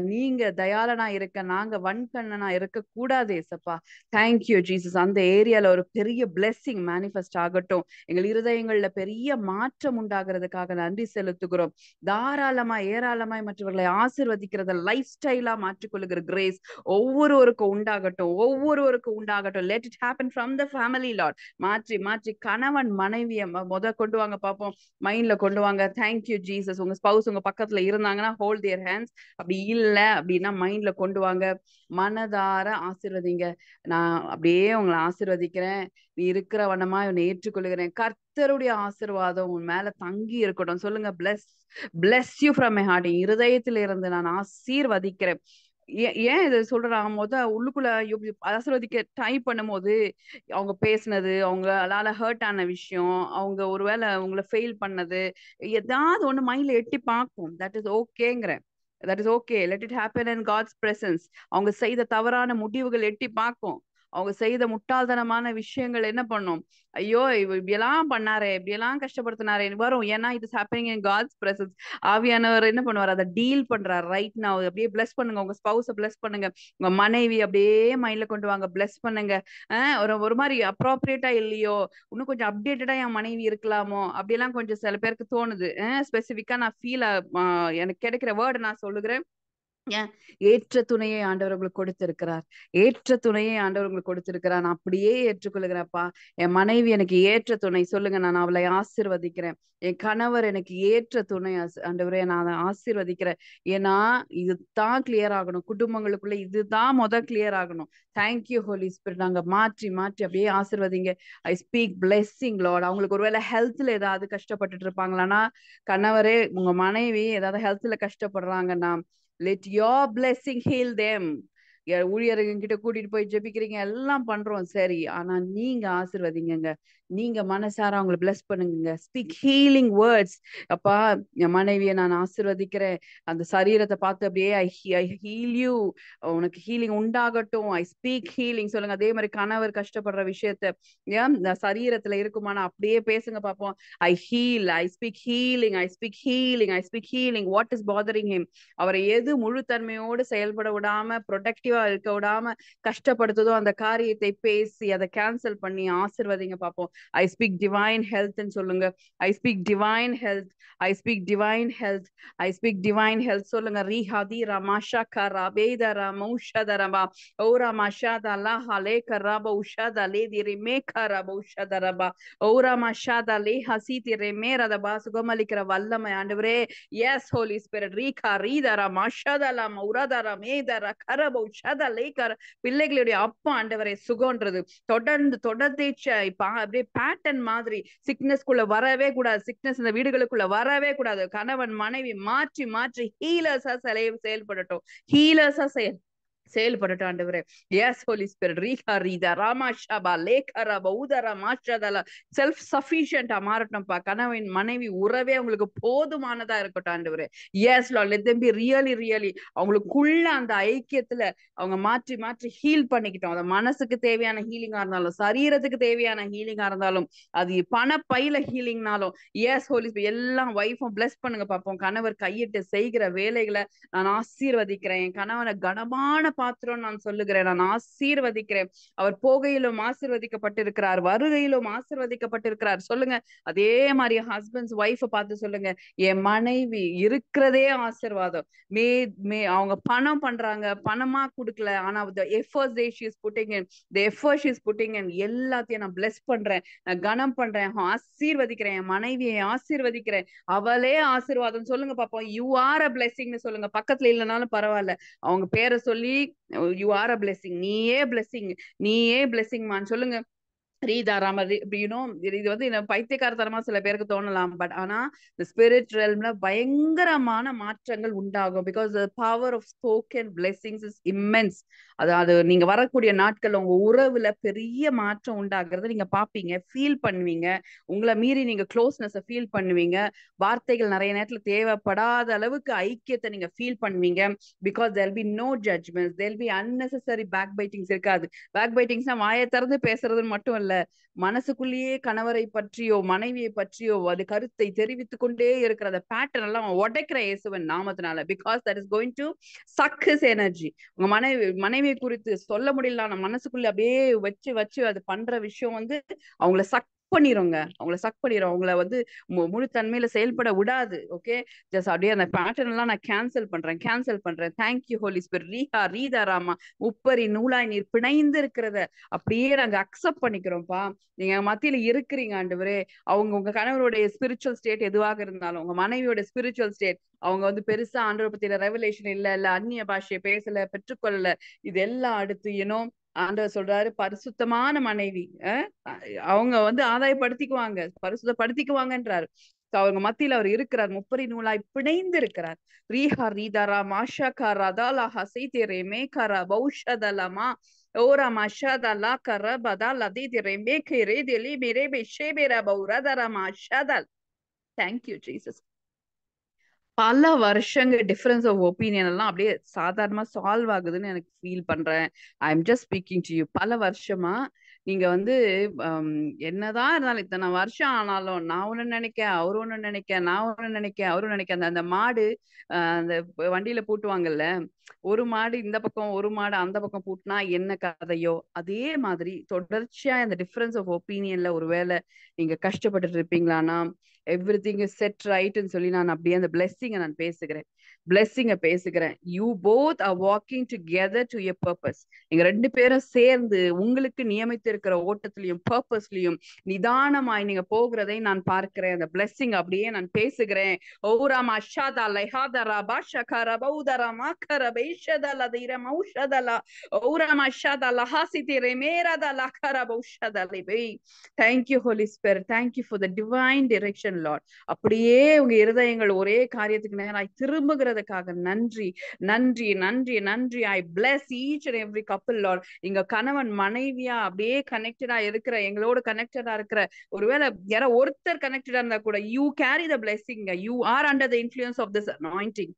நீங்க தயாளனா இருக்க, நாங்க வன்கண்ணனா இருக்க கூடாது ஏசப்பா. Thank you Jesus. அந்த ஏரியால ஒரு பெரிய பிளெஸ்ஸிங் மேனிஃபெஸ்ட் ஆகட்டும். எங்கள் இருதயங்கள்ல பெரிய மாற்றம் உண்டாகிறதுக்காக நன்றி செலுத்துகிறோம். தாராளமாய் ஏராளமாய் மற்றவர்களை ஆசிர்வதிக்கிறத லைஃப் ஸ்டைலா மாற்றிக்கொள்ளுகிற கிரேஸ் ஒவ்வொருவருக்கும் உண்டாகட்டும். Let it happen from the family Lord. மாற்றி கணவன் மனைவியை கொண்டு வாங்க பார்ப்போம், மைண்ட்ல கொண்டு வாங்க. Thank you Jesus. உங்க ஸ்பவுஸ் உங்க பக்கத்துல இருந்தாங்கன்னா ஹோல்ட் தியர் ஹேண்ட்ஸ். அப்படி இல்லை அப்படின்னா மைண்ட்ல கொண்டு வாங்க. மனதார ஆசீர்வதிங்க. நான் அப்படியே உங்களை ஆசீர்வதிக்கிறேன். நீ இருக்கிற வண்ணமா உன்னை ஏற்றுக்கொள்கிறேன். கர்த்தருடைய ஆசீர்வாதம் உன் மேல தங்கி இருக்கட்டும். சொல்லுங்க, bless you from my heart. இருதயத்தில இருந்து நான் ஆசீர்வதிக்கிறேன். ஏன் இதை சொல்றாங்க? உள்ளுக்குள்ள ஆசீர்வதிக்க டைப் பண்ணும்போது அவங்க பேசினது, அவங்களால ஹர்ட் ஆன விஷயம், அவங்க ஒருவேளை உங்களை ஃபெயில் பண்ணது, ஏதாவது ஒண்ணு மைண்ட்ல எட்டி பார்க்கும். தட் இஸ் ஓகேங்கிறேன். That is okay. Let it happen in God's presence. அவங்க செய்த தவறான முடிவுகள் எட்டி பார்க்கும். அவங்க செய்த முட்டாள்தனமான விஷயங்கள் என்ன பண்ணும்? ஐயோ இப்படியெல்லாம் பண்ணாரே, இப்படியெல்லாம் கஷ்டப்படுத்தினாரே வரும். ஏன்னா it is happening in God's presence. ஆவியானவர் என்ன பண்ணுவார்? அதை டீல் பண்றார் ரைட் நவ். அப்படியே பிளஸ் பண்ணுங்க. உங்க ஸ்பவுஸை பிளஸ் பண்ணுங்க. உங்க மனைவி அப்படியே மைண்ட்ல கொண்டு வாங்க, பிளஸ் பண்ணுங்க. ஒரு மாதிரி அப்ராப்ரியேட்டா இல்லையோ, இன்னும் கொஞ்சம் அப்டேட்டடா என் மனைவி இருக்கலாமோ, அப்படியெல்லாம் கொஞ்சம் சில பேருக்கு தோணுது. ஸ்பெசிபிக்கா நான் எனக்கு கிடைக்கிற வேர்டு நான் சொல்லுகிறேன். ஏற்ற துணையை ஆண்டவர் உங்களுக்கு கொடுத்திருக்கிறார். ஏற்ற துணையை ஆண்டவர் உங்களுக்கு கொடுத்திருக்கிறார். நான் அப்படியே ஏற்றுக்கொள்கிறேன்ப்பா. என் மனைவி எனக்கு ஏற்ற துணை. சொல்லுங்க, நான் அவளை ஆசீர்வதிக்கிறேன். என் கணவர் எனக்கு ஏற்ற துணை. ஆண்டவரே, நான் அதை ஆசீர்வதிக்கிறேன். ஏன்னா இதுதான் கிளியர் ஆகணும். குடும்பங்களுக்குள்ள இதுதான் கிளியர் ஆகணும். Thank you Holi spirit. நாங்க மாற்றி அப்படியே ஆசீர்வதிங்க. I speak blessing lord. அவங்களுக்கு ஒருவேளை ஹெல்த்ல ஏதாவது கஷ்டப்பட்டுட்டு இருப்பாங்களான்னா, கணவரே உங்க மனைவி ஏதாவது ஹெல்த்ல கஷ்டப்படுறாங்கன்னா, let your blessing heal them. ஊழியர்கிட்ட கூட்டிட்டு போய் ஜெபிக்கிறீங்க, எல்லாம் பண்றோம் சரி. ஆனா நீங்க ஆசீர்வதிங்க. நீங்க மனசார அவங்களை பிளஸ் பண்ணுங்க. Speak healing words. அப்பா, என் மனைவியை நான் ஆசீர்வதிக்கிறேன். அந்த சரீரத்தை பார்த்து அப்படியே ஐ ஹீல் யூ. உனக்கு ஹீலிங் உண்டாகட்டும். ஐ ஸ்பீக் ஹீலிங் சொல்லுங்க. அதே மாதிரி கணவர் கஷ்டப்படுற விஷயத்த இந்த சரீரத்துல இருக்குமானா அப்படியே பேசுங்க பார்ப்போம். I heal, I speak healing, I speak healing, I speak healing. What is bothering him? அவரை எது முழு தன்மையோடு செயல்பட விடாம, ப்ரொடெக்டிவா இருக்க விடாம கஷ்டப்படுத்துதோ அந்த காரியத்தை பேசி அதை கேன்சல் பண்ணி ஆசீர்வதிங்க பார்ப்போம். ஐ ஸ்பீக் டிவைன் ஹெல்த்ன்னு சொல்லுங்க. I speak divine health, I speak divine health, I speak divine health சொல்லுங்க. ரீஹாதி ரமாஷா கரா வேத ரமௌஷத ரபா ஓரா மஷாத லஹா லேக ரபா உஷத லேதி ரிமேக ரபா உஷத ரபா ஓரா மஷாத லேஹா சீதி ரிமேரதபா. சுகமளிக்கிற வல்லமை ஆண்டவரே. Yes Holy Spirit. ரீகா ரீதரா மஷதலா மௌரதரா மேதரா கரபா உஷத லேகர. பிள்ளைகளுடைய அப்பா ஆண்டவரே சுகம்ன்றது தொடர்ந்தேச்ச அப்படியே பேட்டர்ன் மாதிரி சிக்னஸ்குள்ள வரவே கூடாது. சிக்னஸ் இந்த வீடுகளுக்குள்ள வரவே கூடாது. கணவன் மனைவி மாற்றி ஹீலர்ஸா செயல்படட்டும். ஹீலர்ஸா செயல்படட்டும் ஆண்டவரே. எஸ் ஹோலி ஸ்பிரிட் ரீஹா ரீதா ராமா ஷபா லேகரா பௌதரா மாஷதலா செல்ஃப் சஃபிஷியன்டா மாறட்டும்ப்பா. கணவன் மனைவி உறவே அவங்களுக்கு போதுமானதா இருக்கட்டும் ஆண்டவரே. Yes lord let them be really அவங்களுக்குள்ள அந்த ஐக்கியத்துல அவங்க மாற்றி மாற்றி ஹீல் பண்ணிக்கிட்டோம். அந்த மனசுக்கு தேவையான ஹீலிங்கா இருந்தாலும் சரீரத்துக்கு தேவையான ஹீலிங்கா இருந்தாலும் அது பண பையில ஹீலிங்னாலும் எஸ் ஹோலி ஸ்பிரிட் எல்லாம் வைஃபும் பிளஸ் பண்ணுங்க பார்ப்போம். கணவர் கையிட்டு செய்கிற வேலைகளை நான் ஆசீர்வதிக்கிறேன். என் கணவனை கனமான பாத்திரம் நான் சொல்லுகிறேன். நான் ஆசீர்வதிக்கிறேன். அவர் போகையிலும் ஆசீர்வதிக்கப்பட்டிருக்கிறார், வருகையிலும் ஆசீர்வதிக்கப்பட்டிருக்கிறார். சொல்லுங்க. அதே மாதிரி ஹஸ்பண்ட்ஸ் ஒய்ஃபை பார்த்து சொல்லுங்க, என் மனைவி இருக்கிறதே ஆசீர்வாதம். மே மே அவங்க பணம் பண்றாங்க, பணமா கொடுக்கல, ஆனா எல்லாத்தையும் நான் பிளஸ் பண்றேன், நான் கனம் பண்றேன், ஆசீர்வதிக்கிறேன். என் மனைவியை ஆசீர்வதிக்கிறேன், அவளே ஆசீர்வாதம். சொல்லுங்க பாப்போம். யூ ஆர் அ பிளெஸிங்னு சொல்லுங்க. பக்கத்துல இல்லைனாலும் பரவாயில்ல, அவங்க பேரை சொல்லி யூ ஆர் அ பிளெஸிங், நீயே பிளெஸிங், நீயே பிளெஸிங் சொல்லுங்க. ரீதாராம இது வந்து பைத்தியக்காரத்தனமா சில பேருக்கு தோணலாம். பட் ஆனா இந்த ஸ்பிரிட் ரெல்ம்ல பயங்கரமான மாற்றங்கள் உண்டாகும். Because the power of spoken blessings is immense. அதாவது நீங்க வரக்கூடிய நாட்கள் உங்க உறவுல பெரிய மாற்றம் உண்டாகிறது நீங்க பாப்பீங்க, ஃபீல் பண்ணுவீங்க. உங்களை மீறி நீங்க க்ளோஸ்னஸ் ஃபீல் பண்ணுவீங்க. வார்த்தைகள் நிறைய நேரத்துல தேவைப்படாத அளவுக்கு ஐக்கியத்தை நீங்க ஃபீல் பண்ணுவீங்க. Because there'll be no judgments, there'll be unnecessary backbitings இருக்காது. பேக்பைட்டிங்ஸ்னா வாயை திறந்து பேசுறதுன்னு மட்டும் இல்ல, மனசுக்குள்ளேயே கணவரை பற்றியோ மனைவியை பற்றியோ அது கருத்தை தெரிவித்துக் கொண்டே இருக்கிற அந்த பேட்டர்ன் எல்லாம் உடைக்கிற இயேசுவின் நாமத்தினால. Because that is going to suck his energy. உங்க மனைவியை குறித்து சொல்ல முடியல, ஆனா மனசுக்குள்ள அப்படியே வச்சு வச்சு அது பண்ற விஷயம் வந்து அவங்கள சக் பண்ணிருங்க. அவங்கள வந்து முழு தன்மையில செயல்பட விடாது. ஓகே, ஜஸ்ட் அப்படியே அந்த பேட்டர்ன் எல்லாம் நான் கேன்சல் பண்றேன். தேங்க்யூ ஹோலி ஸ்பிரிட் ரீஹா ரீதாராமா உப்பரி நூலாய் நீர் பிணைந்து இருக்கிறத அப்படியே நாங்க அக்செப்ட் பண்ணிக்கிறோம்ப்பா. நீங்க மத்தியில இருக்கிறீங்க ஆண்டவரே. உங்க கணவருடைய ஸ்பிரிச்சுவல் ஸ்டேட் எதுவாக இருந்தாலும், உங்க மனைவியோட ஸ்பிரிச்சுவல் ஸ்டேட், அவங்க வந்து பெருசா ஆண்டவரை பத்தின ரெவலேஷன் இல்ல அந்நிய பாஷையை பேசல, பெற்றுக்கொள்ளல, இதெல்லாம் அடுத்து ஆண்டவர் சொல்றாரு, பரிசுத்தமான மனைவி அவங்க வந்து ஆதாயப்படுத்திக்குவாங்க, பரிசுத்தப்படுத்திக்குவாங்கன்றாரு. அவங்க மத்தியில அவர் இருக்கிறார், முப்பரி நூலாய் பிணைந்து இருக்கிறார். ரீஹா ரீதாரா மாஷா ரதாலா ஹசைதே மேகரா பௌஷதலமா ஓரா மஷாதலா கர பதா லதி ரெமேகே ரே தெலி மேரே பெஷேபேரா பௌரதரா மாஷாதல். Thank you Jesus. பல வருஷங்கள் டிஃபரன்ஸ் ஆஃப் ஒப்பீனியன் எல்லாம் அப்படியே சாதாரணமா சால்வ் ஆகுதுன்னு எனக்கு ஃபீல் பண்றேன். I am just speaking to you. பல வருஷமா நீங்க வந்து என்னதான் இருந்தாலும், இத்தனை வருஷம் ஆனாலும் நான் ஒண்ணு நினைக்கேன், அவரு ஒண்ணு நினைக்க, நான் ஒண்ணு நினைக்கேன், அவரும் நினைக்க. அந்த மாடு அந்த வண்டியில பூட்டுவாங்கல்ல, ஒரு மாடு இந்த பக்கம் ஒரு மாடு அந்த பக்கம் பூட்டினா என்ன கதையோ, அதே மாதிரி தொடர்ச்சியா இந்த டிஃபரன்ஸ் ஆஃப் ஒப்பீனியன்ல ஒருவேளை நீங்க கஷ்டப்பட்டுட்டு இருப்பீங்களானா, எவ்ரிதிங் இஸ் செட் ரைட்னு சொல்லி நான் அப்படியே அந்த பிளெஸ்ஸிங்கை நான் பேசுகிறேன். You both are walking together to a purpose. நீங்க ரெண்டு பேரும் சேர்ந்து உங்களுக்கு நியமித்து இருக்கிற ஓட்டத்திலையும் பர்பஸ்லயும் நிதானமாய் நீங்க போகிறதை நான் பார்க்கிறேன். அந்த பிளெஸ்ஸிங் அப்படியே நான் பேசுகிறேன். ஓரா மஷாதா லைஹாதரா பாஷகரா பௌதரா மாக்கர பைஷதல தீர மௌஷதல ஓரா மஷாதா லஹாசிதி ரெமேரதா லகர பௌஷதலை by. Thank you Holy Spirit, thank you for the divine direction Lord. அப்படியே உங்க இருதயங்கள் ஒரே காரியத்துக்கு நேராய் திரும்புகிறதுக்காக நன்றி. I bless each and every couple Lord. இங்க கணவன் மனைவியா அப்படியே கனெக்டடா இருக்கிற, எங்களோட கனெக்டடா இருக்கிற, ஒருவேளை யாரோ ஒருத்தர் கனெக்டடா இருந்தா கூட, you carry the blessing, you are under the influence of this anointing.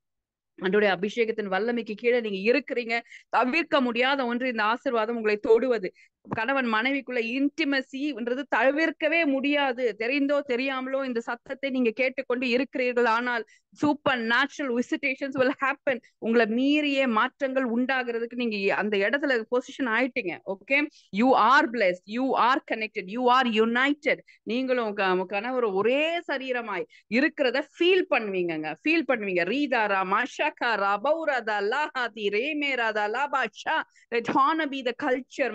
அன்றைய அபிஷேகத்தின் வல்லமைக்கு கீழே நீங்க இருக்கிறீங்க. தவிர்க்க முடியாத ஒன்று இந்த ஆசீர்வாதம் உங்களை தொடுவது. கணவன் மனைவிக்குள்ள இன்டிமசின்றது தவிர்க்கவே முடியாது. தெரிந்தோ தெரியாமலோ இந்த சத்தத்தை நீங்க கேட்டுக்கொண்டு இருக்கிறீர்கள். ஆனால் super natural visitations will happen. உங்களை மீறிய மாற்றங்கள் உண்டாகிறதுக்கு நீங்க அந்த இடத்துல பொசிஷன் ஆயிட்டீங்க. Okay, you are blessed, you are connected, you are United. நீங்களும் கணவர் ஒரே சரீரமாய் இருக்கிறத ஃபீல் பண்ணுவீங்க. ரீதாரா மாஷாகரா பௌரதா லாஹாதி ரேமேரதா லாபாஷா. Let honor be the culture.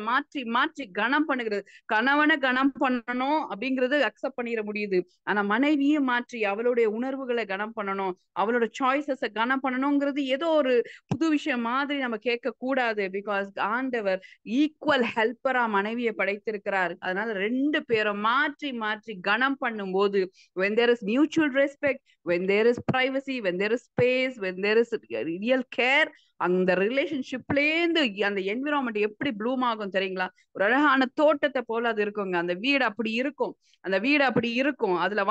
மாற்றி கனம் பண்ணுகிறது. கணவனை கனம் பண்ணணும் அப்படிங்கிறது அக்செப்ட் பண்ணிட முடியுது. ஆனா மனைவியும் மாற்றி அவளுடைய உணர்வுகளை கனம் பண்ணணும், அவளோட சாய்ஸஸ கனம் பண்ணணுங்கிறது ஏதோ ஒரு புது விஷயம் மாதிரி நம்ம கேட்க கூடாது. பிகாஸ் ஆண்டவர் ஈக்குவல் ஹெல்ப்பரா மனைவியை படைத்திருக்கிறார். அதனால ரெண்டு பேரும் மாற்றி மாற்றி கனம் பண்ணும்போது, when there is mutual respect, when there is privacy, when there is space, when there is real care, அந்த ரிலேஷன்ஷிப்லேருந்து அந்த என்விரான்மெண்ட் எப்படி ப்ளூம் ஆகும் தெரியுங்களா? ஒரு அழகான தோட்டத்தை போல அது இருக்குங்க. அந்த வீடு அப்படி இருக்கும், அந்த வீடு அப்படி இருக்கும். அதுல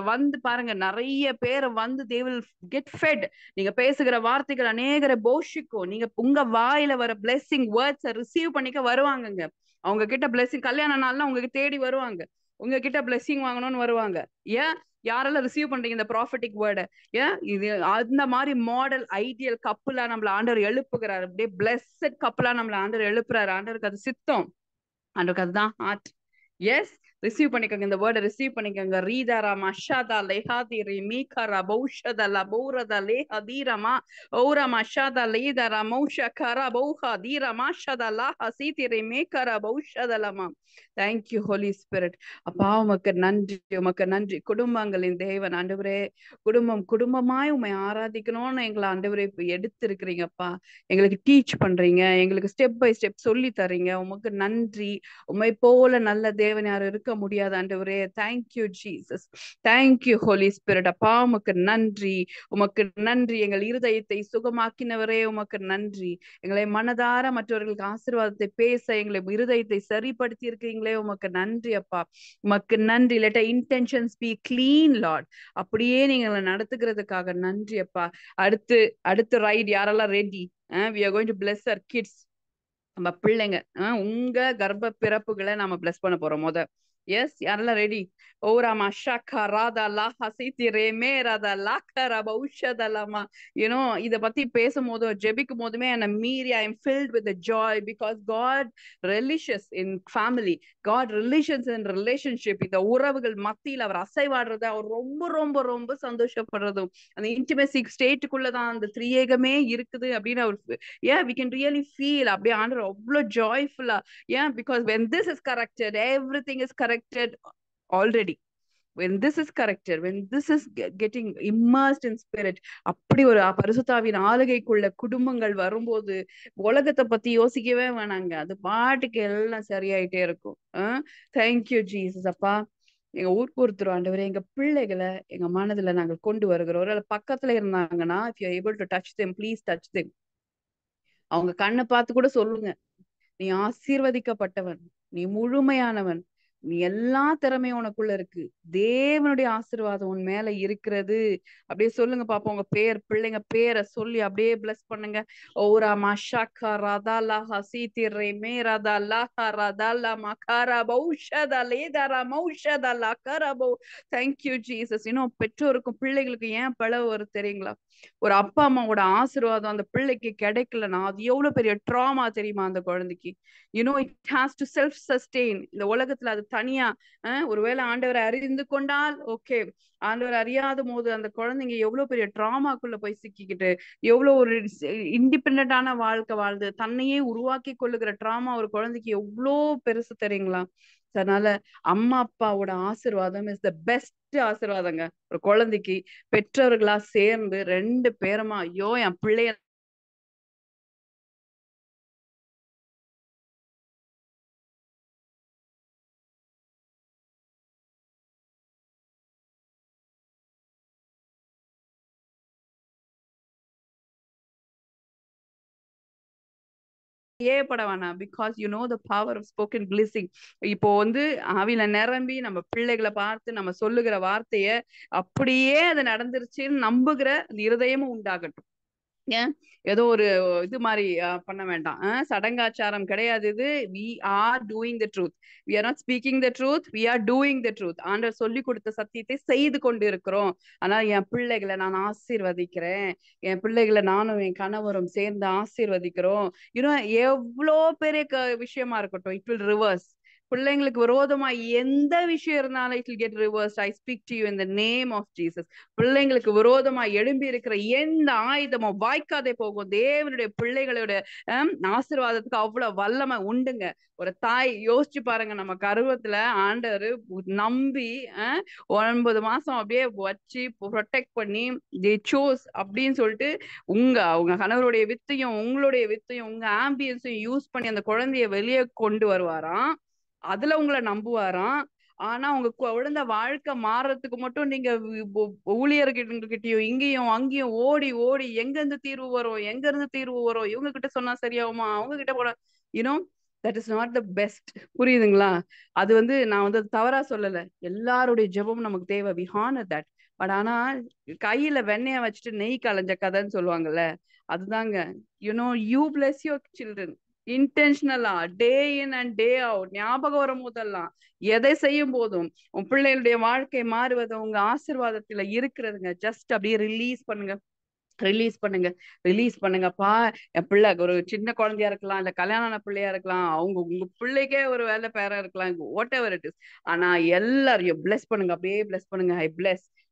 வந்து பாருங்க, நிறைய பேரை வந்து they will get fed. நீங்க பேசுகிற வார்த்தைகள் அநேகரை போஷிக்கும். நீங்க உங்க வாயில வர blessing words ரிசீவ் பண்ணிக்க வருவாங்கங்க. அவங்க கிட்ட blessing கல்யாண நாள்லாம் உங்களுக்கு தேடி வருவாங்க, உங்ககிட்ட பிளெஸிங் வாங்கணும்னு வருவாங்க. ஏன்? யாரெல்லாம் ரிசீவ் பண்றீங்க இந்த ப்ராஃபட்டிக் வேர்டை? ஏன் இது அந்த மாதிரி மாடல் ஐடியல் கப்புலா நம்மள ஆண்டவர் எழுப்புகிறார். அப்படியே பிளெஸ்ட் கப்புலா நம்மள ஆண்டவர் எழுப்புறாரு. ஆண்டவருக்கு அது சித்தம், ஆண்டவருக்கு அதுதான் ஹார்ட். எஸ், ரிசீவ் பண்ணிக்கோங்க, இந்த வேர்டை ரிசீவ் பண்ணிக்கோங்க. ரீதாரா மஷாதா லேஹாதிரி மீகரா பௌஷத லபௌரத லேஹதீரமா ஓரா மஷாதா லேதரா மௌஷகரா பௌஹா தீரா மாஷதா லாஹா சீதிரி மேகரா பௌஷதலமா. Thank you Holi spirit. அப்பா உமக்கு நன்றி, உமக்கு நன்றி. குடும்பங்களின் தேவன் ஆண்டவரே, குடும்பம் குடும்பமாய் உண்மை ஆராதிக்கணும்னு எங்களை ஆண்டவரே இப்ப எடுத்திருக்கிறீங்கப்பா. எங்களுக்கு டீச் பண்றீங்க, எங்களுக்கு ஸ்டெப் பை ஸ்டெப் சொல்லி தரீங்க. உமக்கு நன்றி. உண்மை போல நல்ல தேவன் யாரும் இருக்க முடியாது ஆண்டவரே. Thank you Jesus, thank you Holi spirit. அப்பா உமக்கு நன்றி, உமக்கு நன்றி. எங்கள் இருதயத்தை சுகமாக்கினவரே உமக்கு நன்றி. எங்களை மனதார மற்றவர்களுக்கு ஆசீர்வாதத்தை பேச எங்களை இருதயத்தை சரிப்படுத்தி இருக்கீங்களே, உமக்கு நன்றி அப்பா, உமக்கு நன்றி. Let intentions be clean lord. அப்படியே நீங்க நடத்துகிறதுக்காக நன்றி அப்பா. அடுத்து அடுத்து ரைட் யாரெல்லாம் ready? we are going to bless our kids. நம்ம பிள்ளைங்க, உங்க கர்ப்ப பிறப்புகளை நாம பிளஸ் பண்ண போறோம் முத. எஸ், யாரெல்லாம் ரெடி? ஓரா மஷாக்கா ராதா லாஹா சீதிரே மேராதா லாக்கரா பௌஷதலமா. யூனோ இத பத்தி பேசும்போது ஜெபிக்கும் போதுமே என்ன மீறி I am filled with the joy because God relishes in family, God relishes in relationship. இந்த உறவுகள் மத்தியில் அவர் அசைவாடுறத அவர் ரொம்ப ரொம்ப ரொம்ப சந்தோஷப்படுறதும், அந்த இன்டிமேசி ஸ்டேட்டுக்குள்ளதான் அந்த திரியேகமே இருக்குது அப்படின்னு அவர் we can really feel அப்படியே ஆண்டவர் அவ்வளவு ஜாய்ஃபுல்லா. because when this is corrected, everything is corrected already. when this is corrected, when this is getting immersed in spirit, அப்படி ஒரு பரிசுத்தாவின் ஆளுகைக்குள்ள குடும்பங்கள் வரும்போது உலகத்தை பத்தி யோசிக்கவே வேணாங்க, அது பாட்டுக்கு எல்லாம் சரியாயிட்டே இருக்கும். Thank you Jesus. அப்பா எங்க ஊருக்கு ஒருத்தர் ஆண்டவரே, எங்க பிள்ளைகளை எங்க மனதுல நாங்கள் கொண்டு வருகிறோம். ஒரு பக்கத்துல இருந்தாங்கன்னா, if you are able to touch them, please touch them. அவங்க கண்ணை பார்த்து கூட சொல்லுங்க, நீ ஆசீர்வதிக்கப்பட்டவன், நீ முழுமையானவன், நீ எல்லா திறமையும் உனக்குள்ள இருக்கு, தேவனுடைய ஆசீர்வாதம் உன் மேல இருக்கிறது. அப்படியே சொல்லுங்க பாப்போம். உங்க பேர், பிள்ளைங்க பேரை சொல்லி அப்படியே பிளஸ் பண்ணுங்க. ஓரா மஷாக்கா ரதா ஹசீதி ரேமே ரதா லாஹா ரதா லா மகாரா பௌஷதா லேதரா மௌஷதா லகரா பௌ. Thank you Jesus. இன்னும் பெற்றோருக்கும் பிள்ளைகளுக்கு ஏன் பழவு வரும் தெரியுங்களா? ஒரு அப்பா அம்மாவோட ஆசீர்வாதம் அந்த பிள்ளைக்கு கிடைக்கலன்னா அது எவ்வளவு பெரிய ட்ராமா தெரியுமா அந்த குழந்தைக்கு? It has to self sustain. இந்த உலகத்துல அது தனியா ஒருவேளை ஆண்டவரை அறிந்து கொண்டால் ஓகே, ஆண்டவர் அறியாத போது அந்த குழந்தைங்க எவ்வளவு பெரிய ட்ராமாக்குள்ள போய் சிக்கிக்கிட்டு எவ்வளவு ஒரு இண்டிபெண்டான வாழ்க்கை வாழ்ந்து தன்னையே உருவாக்கி கொள்ளுகிற ட்ராமா ஒரு குழந்தைக்கு எவ்வளோ பெருசு தெரியுங்களா? அதனால அம்மா அப்பாவோட ஆசீர்வாதம் இஸ் த பெஸ்ட் ஆசீர்வாதங்க ஒரு குழந்தைக்கு. பெற்றோர்களா சேர்ந்து ரெண்டு பேருமா, ஐயோ என் பிள்ளைய பட வேணாம். Because you know the power of spoken blessing. இப்போ வந்து ஆவியில நிரம்பி நம்ம பிள்ளைகளை பார்த்து நம்ம சொல்லுகிற வார்த்தைய அப்படியே அது நடந்துருச்சுன்னு நம்புகிற அந்த இருதயமும் உண்டாகட்டும். ஏன் ஏதோ ஒரு இது மாதிரி பண்ண வேண்டாம். சடங்காச்சாரம் கிடையாது இது. we are doing the truth, we are not speaking the truth, we are doing the truth. ஆண்டவர் சொல்லி கொடுத்த சத்தியத்தை செய்து கொண்டு இருக்கிறோம். ஆனா என் பிள்ளைகளை நான் ஆசீர்வதிக்கிறேன், என் பிள்ளைகளை நானும் என் கணவரும் சேர்ந்து ஆசீர்வதிக்கிறோம். இன்னும் எவ்வளோ பெரிய விஷயமா இருக்கட்டும், it will reverse. பிள்ளைங்களுக்கு விரோதமா எந்த விஷயம் இருந்தாலும் it will get reverse. I speak to you in the name of Jesus. பிள்ளைங்களுக்கு விரோதமா எழும்பி இருக்கிற எந்த ஆயுதமும் வாய்க்காதே போகும். தேவனுடைய பிள்ளைகளோட ஆசீர்வாதத்துக்கு அவ்வளவு வல்லமை உண்டுங்க. ஒரு தாய் யோசிச்சு பாருங்க, நம்ம கருவத்துல ஆண்டவர் நம்பி 9 மாசம் அப்படியே வச்சு ப்ரொடெக்ட் பண்ணி they chose அப்படின்னு சொல்லிட்டு உங்க கணவருடைய வித்தையும் உங்களுடைய வித்தையும் உங்க ஆம்பியன்ஸையும் யூஸ் பண்ணி அந்த குழந்தைய வெளியே கொண்டு வருவாராம். அதுல உங்களை நம்புவாராம். ஆனா உங்க குழந்தை வாழ்க்கை மாறுறதுக்கு மட்டும் நீங்க ஊழியர்கிட்டயும் இங்கேயும் அங்கேயும் ஓடி ஓடி எங்க இருந்து தீர்வு வரும், எங்க இருந்து தீர்வு வரும், இவங்க கிட்ட சொன்னா சரியாகுமா, அவங்க கிட்ட போன you know that is not the best. புரியுதுங்களா? அது நான் அது தவறா சொல்லல. எல்லாருடைய ஜெபமும் நமக்கு தேவை, வி ஹானர் தட். பட் ஆனா கையில வெண்ணெய வச்சுட்டு நெய் கலைஞ்ச கதைன்னு சொல்லுவாங்கல்ல, அதுதாங்க. You bless your children intentionally, day in and day out, ஞாபகம் வரும் போதெல்லாம், எதை செய்யும் போதும் உன் பிள்ளைகளுடைய வாழ்க்கை மாறுவது உங்க ஆசீர்வாதத்துல இருக்கிறதுங்க. ஜஸ்ட் அப்படியே ரிலீஸ் பண்ணுங்க, ரிலீஸ் பண்ணுங்க, ரிலீஸ் பண்ணுங்கப்பா. என் பிள்ளை ஒரு சின்ன குழந்தையா இருக்கலாம், இல்ல கல்யாணம் ஆன பிள்ளையா இருக்கலாம், உங்க பிள்ளைக்கே ஒரு வேலை பேரா இருக்கலாம், வாட் எவர் இட் இஸ். ஆனா எல்லாரையும் பிளஸ் பண்ணுங்க, அப்படியே பிளஸ் பண்ணுங்க.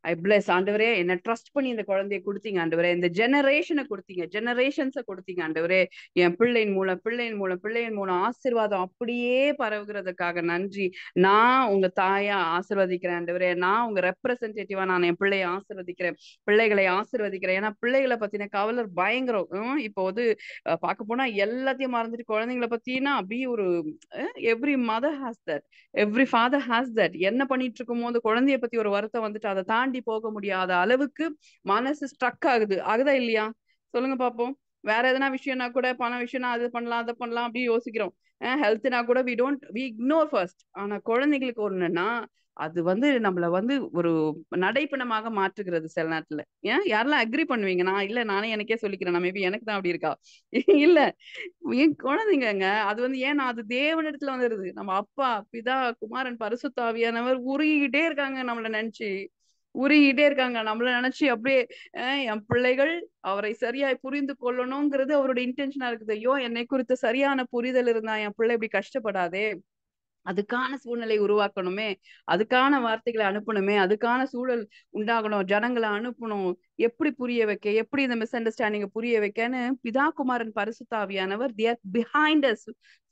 ஐ பிளஸ் ஆண்டவரே, என்ன ட்ரஸ்ட் பண்ணி இந்த குழந்தைய கொடுத்தீங்க ஆண்டவரே, இந்த ஜெனரேஷனை கொடுத்தீங்க, ஜெனரேஷன்ஸை கொடுத்தீங்க ஆண்டவரே. என் பிள்ளையின் மூலம் பிள்ளையின் மூலம் ஆசீர்வாதம் அப்படியே பரவுகிறதுக்காக நன்றி. நான் உங்க தாயா ஆசீர்வதிக்கிறேன் ஆண்டவரே. நான் உங்க ரெப்ரசன்டேட்டிவா நான் என் பிள்ளையை ஆசீர்வதிக்கிறேன், பிள்ளைகளை ஆசீர்வதிக்கிறேன். ஏன்னா பிள்ளைகளை பத்தின கவலை பயங்கரம். இப்போ பார்க்க போனா எல்லாத்தையும் மறந்துட்டு குழந்தைங்களை பத்தினா அப்படியே ஒரு every mother has that, every father has that. என்ன பண்ணிட்டு இருக்கும் போது குழந்தைய பத்தி ஒரு வருத்தம் வந்துட்டு அதை தாண்டி போக முடியாத அளவுக்கு மனசு ஸ்ட்ரக் ஆகுதா இல்லையா? சொல்லுங்க பாப்போம். வேற எதனா விஷயம்னா கூட, பண விஷயம்னா அது பண்ணலாம் அதை பண்ணலாம் அப்படி யோசிக்கிறோம். ஹெல்த்னா கூட வி இக்னோர் ஃபர்ஸ்ட். ஆனா குழந்தைங்களுக்கு ஒண்ணுன்னா அது நம்மள ஒரு நடைப்பணமாக மாற்றுகிறது சில நேரத்துல. யாரெல்லாம் அக்ரி பண்ணுவீங்க? நான் இல்ல, நானே எனக்கே சொல்லிக்கிறேன், நான் மேபி எனக்கு தான் அப்படி இருக்கா இல்ல, என் குழந்தைங்கங்க. அது ஏன்னா அது தேவனிடத்துல வந்துருது. நம்ம அப்பா பிதா குமாரன் பரிசுத்தாவியானவர் உருகிட்டே இருக்காங்க நம்மள நினைச்சு, உருகிட்டே இருக்காங்க நம்மள நினைச்சு. அப்படியே என் பிள்ளைகள் அவரை சரியாய் புரிந்து கொள்ளணுங்கிறது அவருடைய இன்டென்ஷனா இருக்குது. ஐயோ, என்னை குறித்த சரியான புரிதல் இருந்தா என் பிள்ளை இப்படி கஷ்டப்படாதே. அதுக்கான சூழ்நிலை உருவாக்கணுமே, அதுக்கான வார்த்தைகளை அனுப்பணுமே, அதுக்கான சூழல் உண்டாகணும், ஜனங்களை அனுப்பணும். எப்படி புரிய வைக்க, எப்படி இந்த மிஸ் அண்டர்ஸ்டாண்டிங் புரிய வைக்கன்னு பிதா குமாரன் பரிசுத்தாவியானவர் they are behind us,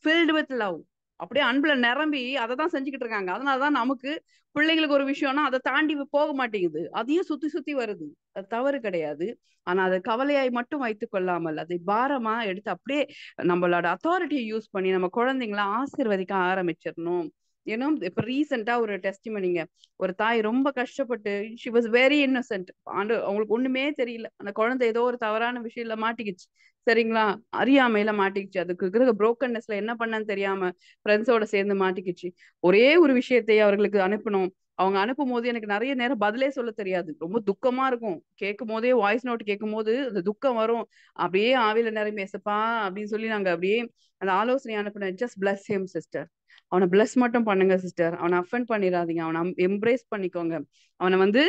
filled with love. அப்படியே அன்புல நிரம்பி அதை தான் செஞ்சுக்கிட்டு இருக்காங்க. அதனாலதான் நமக்கு பிள்ளைங்களுக்கு ஒரு விஷயம்னா அதை தாண்டி போக மாட்டேங்குது, அதையும் சுத்தி சுத்தி வருது. அது தவறு கிடையாது. ஆனா அதை கவலையாய் மட்டும் வைத்துக் கொள்ளாமல் அதை பாரமா எடுத்து அப்படியே நம்மளோட அத்தாரிட்டியை யூஸ் பண்ணி நம்ம குழந்தைங்கள ஆசீர்வதிக்க ஆரம்பிச்சிடணும். ஏன்னா இப்ப ரீசெண்டா ஒரு டெஸ்டிமனிங்க, ஒரு தாய் ரொம்ப கஷ்டப்பட்டு, ஷி வாஸ் வெரி இன்னசென்ட், அவங்களுக்கு ஒண்ணுமே தெரியல. அந்த குழந்தை ஏதோ ஒரு தவறான விஷயத்துல மாட்டிக்கிச்சு, சரிங்களா, அறியாமையில மாட்டிக்கிச்சு. அதுக்கு இருக்கிற புரோக்கன்னஸ்ல என்ன பண்ணன்னு தெரியாம ஃப்ரெண்ட்ஸோட சேர்ந்து மாட்டிக்கிச்சு. ஒரே ஒரு விஷயத்தை அவர்களுக்கு அனுப்பணும். அவங்க அனுப்பும் போது எனக்கு நிறைய நேரம் பதிலே சொல்ல தெரியாது, ரொம்ப துக்கமா இருக்கும். கேட்கும் போதே வாய்ஸ் நோட் கேட்கும் போது அந்த துக்கம் வரும். அப்படியே ஆவில நிரம்பி ஏசப்பா அப்படின்னு சொல்லி நாங்க அப்படியே அந்த ஆலோசனை அனுப்பினேன். ஜஸ்ட் பிளஸ் ஹிம் சிஸ்டர், அவனை பிளஸ் மட்டும் பண்ணுங்க சிஸ்டர், அவனை அஃபெண்ட் பண்ணிடாதீங்க, அவனை எம்ப்ரேஸ் பண்ணிக்கோங்க, அவனை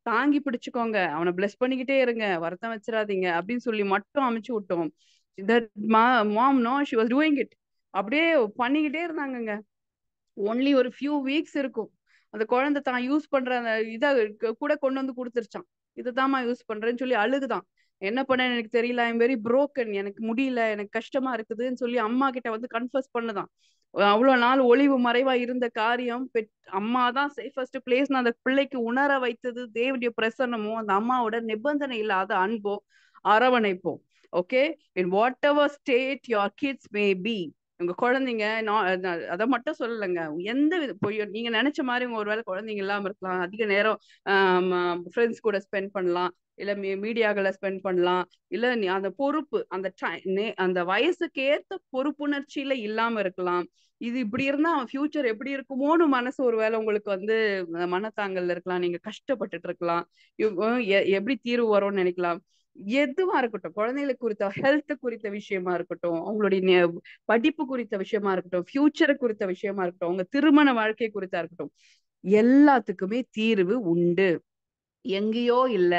தாங்கி பிடிச்சுக்கோங்க, அவனை பிளஸ் பண்ணிக்கிட்டே இருங்க, வருத்தம் வச்சிடாதீங்க அப்படின்னு சொல்லி மட்டும் அமைச்சு விட்டோம். Mom no she was doing it. அப்படியே பண்ணிக்கிட்டே இருந்தாங்கங்க. ஒன்லி ஒரு ஃபியூ வீக்ஸ் இருக்கும், அந்த குழந்தை தான் யூஸ் பண்ற அந்த இதை கூட கொண்டு கொடுத்துருச்சான். இதுதாம்மா யூஸ் பண்றேன்னு சொல்லி அழுகுதான். என்ன பண்ண எனக்கு தெரியல, ஐம் வெரி புரோக்கன், எனக்கு முடியல, எனக்கு கஷ்டமா இருக்குதுன்னு சொல்லி அம்மா கிட்ட கன்ஃபர்ஸ் பண்ணுதான். அவ்வளவு நாள் ஒளிவு மறைவா இருந்த காரியம் அம்மா தான் சேஃபஸ்ட் பிளேஸ். அந்த பிள்ளைக்கு உணர வைத்தது தேவனுடைய பிரசன்னமும் அந்த அம்மாவோட நிபந்தனை இல்லாத அன்போ அரவணைப்போம். Okay, in whatever state your kids may be, உங்க குழந்தைங்க அதை மட்டும் சொல்லலைங்க, எந்த நீங்க நினைச்ச மாதிரி உங்க ஒருவேளை குழந்தைங்க இல்லாம இருக்கலாம், அதிக நேரம் ஃப்ரெண்ட்ஸ் கூட ஸ்பெண்ட் பண்ணலாம், இல்ல மீடியாக்களை ஸ்பெண்ட் பண்ணலாம், இல்ல அந்த பொறுப்பு அந்த வயசுக்கு ஏத்த பொறுப்புணர்ச்சியில இல்லாம இருக்கலாம். இது இப்படி இருந்தா அவன் ஃபியூச்சர் எப்படி இருக்குமோன்னு மனசு ஒருவேளை உங்களுக்கு மனத்தாங்கல்ல இருக்கலாம், நீங்க கஷ்டப்பட்டுட்டு இருக்கலாம், எப்படி தீர்வு வரும்னு நினைக்கலாம். எதுவா இருக்கட்டும், குழந்தைகளுக்கு குறித்த ஹெல்த் குறித்த விஷயமா இருக்கட்டும், அவங்களுடைய படிப்பு குறித்த விஷயமா இருக்கட்டும், ஃபியூச்சரை குறித்த விஷயமா இருக்கட்டும், உங்க திருமண வாழ்க்கை குறித்தா இருக்கட்டும், எல்லாத்துக்குமே தீர்வு உண்டு. எங்கேயோ இல்ல,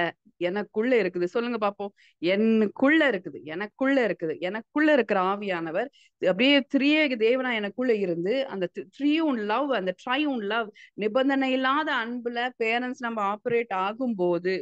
எனக்குள்ள இருக்குது. சொல்லுங்க பாப்போம். எனக்குள்ள இருக்குது, எனக்குள்ள இருக்குது, எனக்குள்ள இருக்கிற ஆவியானவர் அப்படியே திரியேக தேவனா எனக்குள்ள இருந்து அந்த த்ரீயூன் லவ், அந்த ட்ரையூன் லவ், நிபந்தனை இல்லாத அன்புல பேரண்ட்ஸ் நம்ம ஆப்ரேட் ஆகும்போது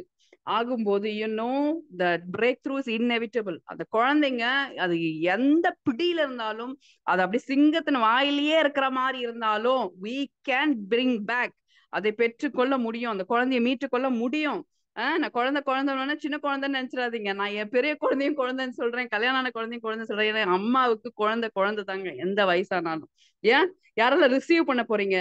த பிரேக் த்ரூ இஸ் இன்னெவிட்டபிள். அந்த குழந்தைங்க அது எந்த பிடியில இருந்தாலும், அது அப்படி சிங்கத்தின் வாயிலேயே இருக்கிற மாதிரி இருந்தாலும் we can bring back, அதை பெற்றுக்கொள்ள முடியும், அந்த குழந்தையை மீட்டுக்கொள்ள முடியும். நான் குழந்தைன்னு சின்ன குழந்தைன்னு நினைச்சிடாதீங்க. நான் என் பெரிய குழந்தையும் குழந்தைன்னு சொல்றேன், கல்யாணம் ஆன குழந்தையும் குழந்தை சொல்றேன். ஏன்னா அம்மாவுக்கு குழந்தை தாங்க, எந்த வயசானாலும். ஏன் யாரெல்லாம் ரிசீவ் பண்ண போறீங்க?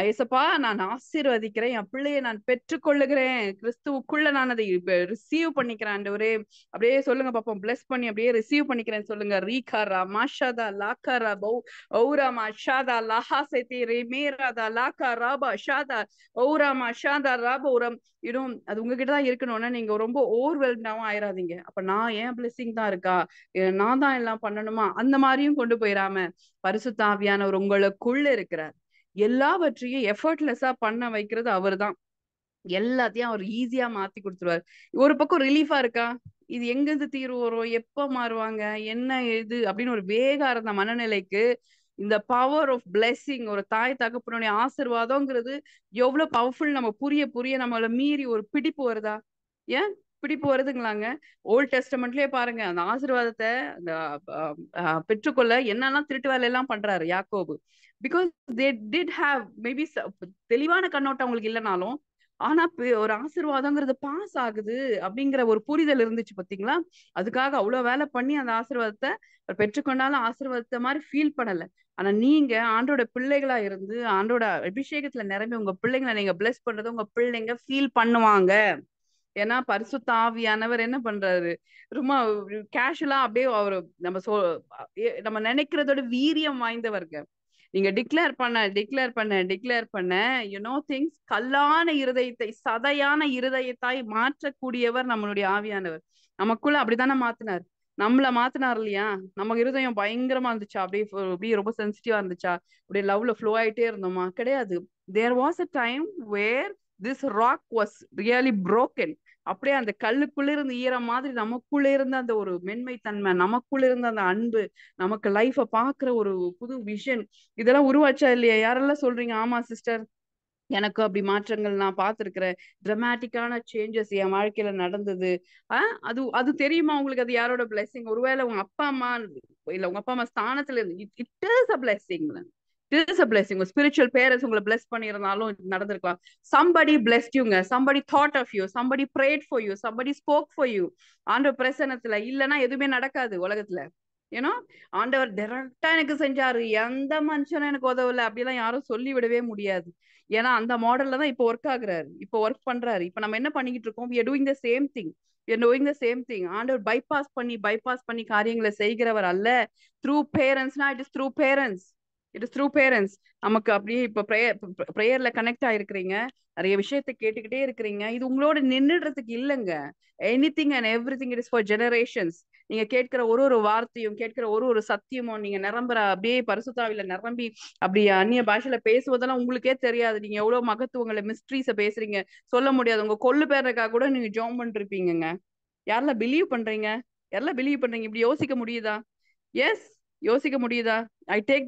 ஏசப்பா நான் ஆசீர்வதிக்கிறேன், என் பிள்ளையை நான் பெற்றுக்கொள்ளுகிறேன், கிறிஸ்துவுக்குள்ள நான் அதை ரிசீவ் பண்ணிக்கிறேன் ஆண்டவரே. அப்படியே சொல்லுங்க பாப்போம், பிளஸ் பண்ணி அப்படியே ரிசீவ் பண்ணிக்கிறேன் சொல்லுங்க. ரீகாரா மாஷாதா லாக்காரா பௌ ஔரா மாஷாதா லஹா செத்தி ரெமேராதா லாக்கா ராபா ஷாதா ஔரா மாஷாதா ராபௌரம். அது உங்ககிட்ட தான் இருக்கணும்னா நீங்க ரொம்ப ஓவர்வெல்டாவும் ஆயிராதீங்க. அப்ப நான் ஏன் பிளெஸிங் தான் இருக்கா, நான் தான் எல்லாம் பண்ணணுமா, அந்த மாதிரியும் கொண்டு போயிடாம பரிசுத்த ஆவியானவர் உங்களுக்குள்ள இருக்கிறார். எல்லாவற்றையும் எஃபர்ட்லெஸ்ஸா பண்ண வைக்கிறது அவர்தான். எல்லாத்தையும் அவர் ஈஸியா மாத்தி கொடுத்துருவாரு. ஒரு பக்கம் ரிலீஃபா இருக்கா, இது எங்க இருந்து தீர்வு வரும், எப்ப மாறுவாங்க, என்ன இது அப்படின்னு ஒரு வேகா இருந்த மனநிலைக்கு இந்த பவர் ஆஃப் பிளெஸிங், ஒரு தாய் தகப்பனுடைய ஆசீர்வாதம்ங்கிறது எவ்வளவு பவர்ஃபுல் நம்ம புரிய புரிய நம்மள மீறி ஒரு பிடிப்பு வருதா? ஏன் பிடிப்பு வருதுங்களாங்க? ஓல்ட் டெஸ்டமெண்ட்லயே பாருங்க, அந்த ஆசீர்வாதத்தை அந்த பெற்றுக்கொள்ள என்னெல்லாம் திருட்டு வேலை எல்லாம் பண்றாரு யாக்கோபு. Because they did have maybe தெளிவான கண்ணோட்டம் அவங்களுக்கு இல்லைனாலும், ஆனா ஒரு ஆசீர்வாதங்கிறது பாஸ் ஆகுது அப்படிங்கிற ஒரு புரிதல் இருந்துச்சு பாத்தீங்களா? அதுக்காக அவ்வளவு வேலை பண்ணி அந்த ஆசீர்வாதத்தை பெற்றுக்கொண்டாலும் ஆசீர்வாதத்தை மாதிரி ஃபீல் பண்ணல. ஆனா நீங்க ஆண்டோட பிள்ளைகளா இருந்து ஆண்டோட அபிஷேகத்துல நிரம்பி உங்க பிள்ளைங்களை நீங்க பிளஸ் பண்றது உங்க பிள்ளைங்க ஃபீல் பண்ணுவாங்க. ஏன்னா பரிசுத்த ஆவியானவர் என்ன பண்றாரு, ரொம்ப கேஷுவலா அப்படியே அவரு நம்ம நினைக்கிறதோட வீரியம் வாய்ந்தவர்க. நீங்க டிக்ளேர் பண்ண திங்ஸ், கல்லான இருதயத்தை சதையான இருதயத்தாய் மாற்றக்கூடியவர் நம்மளுடைய ஆவியானவர். நமக்குள்ள அப்படித்தானே மாத்தினார், நம்மள மாத்தினார் இல்லையா? நம்ம இருதயம் பயங்கரமா இருந்துச்சா, அப்படியே ரொம்ப சென்சிட்டிவா இருந்துச்சா, அப்படியே லவ்ல ஃப்ளோ ஆயிட்டே இருந்தோமா? கிடையாது. There was a time where this rock was really broken. அப்படியே அந்த கல்லுக்குள்ள இருந்த ஈரம் மாதிரி நமக்குள்ள இருந்த அந்த ஒரு மென்மை தன்மை, நமக்குள்ள இருந்த அந்த அன்பு, நமக்கு லைஃப பாக்குற ஒரு புது விஷன், இதெல்லாம் உருவாச்சா இல்லையா? யாரெல்லாம் சொல்றீங்க ஆமா சிஸ்டர், எனக்கு அப்படி மாற்றங்கள் நான் பார்த்திருக்கிறேன், டிராமாட்டிக்கான சேஞ்சஸ் என் வாழ்க்கையில நடந்தது. அது அது தெரியுமா உங்களுக்கு? அது யாரோட பிளெஸிங்? ஒருவேளை உங்க அப்பா அம்மா இல்ல உங்க அப்பா அம்மா ஸ்தானத்துல இருந்து it is a blessing. It is a blessing. Spiritual parents உங்களை bless பண்ணியிருந்தாலும் நடந்திருக்கலாம். Somebody blessed youங்க, somebody thought of you, somebody prayed for you, somebody spoke for you. ஆண்டவர் பிரசன்னத்துல இல்லைன்னா எதுவுமே நடக்காது உலகத்துல. ஏன்னா ஆண்டவர் டைரக்டா எனக்கு செஞ்சாரு, எந்த மனுஷனும் எனக்கு உதவல அப்படிலாம் யாரும் சொல்லி விடவே முடியாது. ஏன்னா அந்த மாடல்ல தான் இப்போ ஒர்க் ஆகுறாரு, இப்போ ஒர்க் பண்றாரு. இப்போ நம்ம என்ன பண்ணிக்கிட்டு இருக்கோம்? we are doing the same thing. we are doing the same thing. ஆண்டவர் bypass பண்ணி காரியங்களை செய்கிறவர் அல்ல. த்ரூ பேரண்ட்ஸ்னா it is through parents, it is through parents. நமக்கு அப்படியே இப்ப ப்ரேயர்ல கனெக்ட் ஆயிருக்கிறீங்க, நிறைய விஷயத்தை கேட்டுக்கிட்டே இருக்கிறீங்க. இது உங்களோட நின்றுடுறதுக்கு இல்லைங்க. Anything and everything it is for generations. நீங்க கேட்கிற ஒரு வார்த்தையும் கேட்கிற ஒரு சத்தியமும் நீங்க நிரம்புற அப்படியே பரிசுத்தாவில நிரம்பி அப்படி அந்நிய பாஷையில பேசுவதெல்லாம் உங்களுக்கே தெரியாது. நீங்க எவ்வளவு மகத்துவங்களை மிஸ்ட்ரீஸ பேசுறீங்க, சொல்ல முடியாது. உங்க கொள்ளு பேருக்காக கூட நீங்க ஜோம் பண்ணிருப்பீங்க. யாரெல்லாம் பிலீவ் பண்றீங்க? இப்படி யோசிக்க முடியுதா? எஸ், யோசிக்க முடியுதா? ஐ டேக்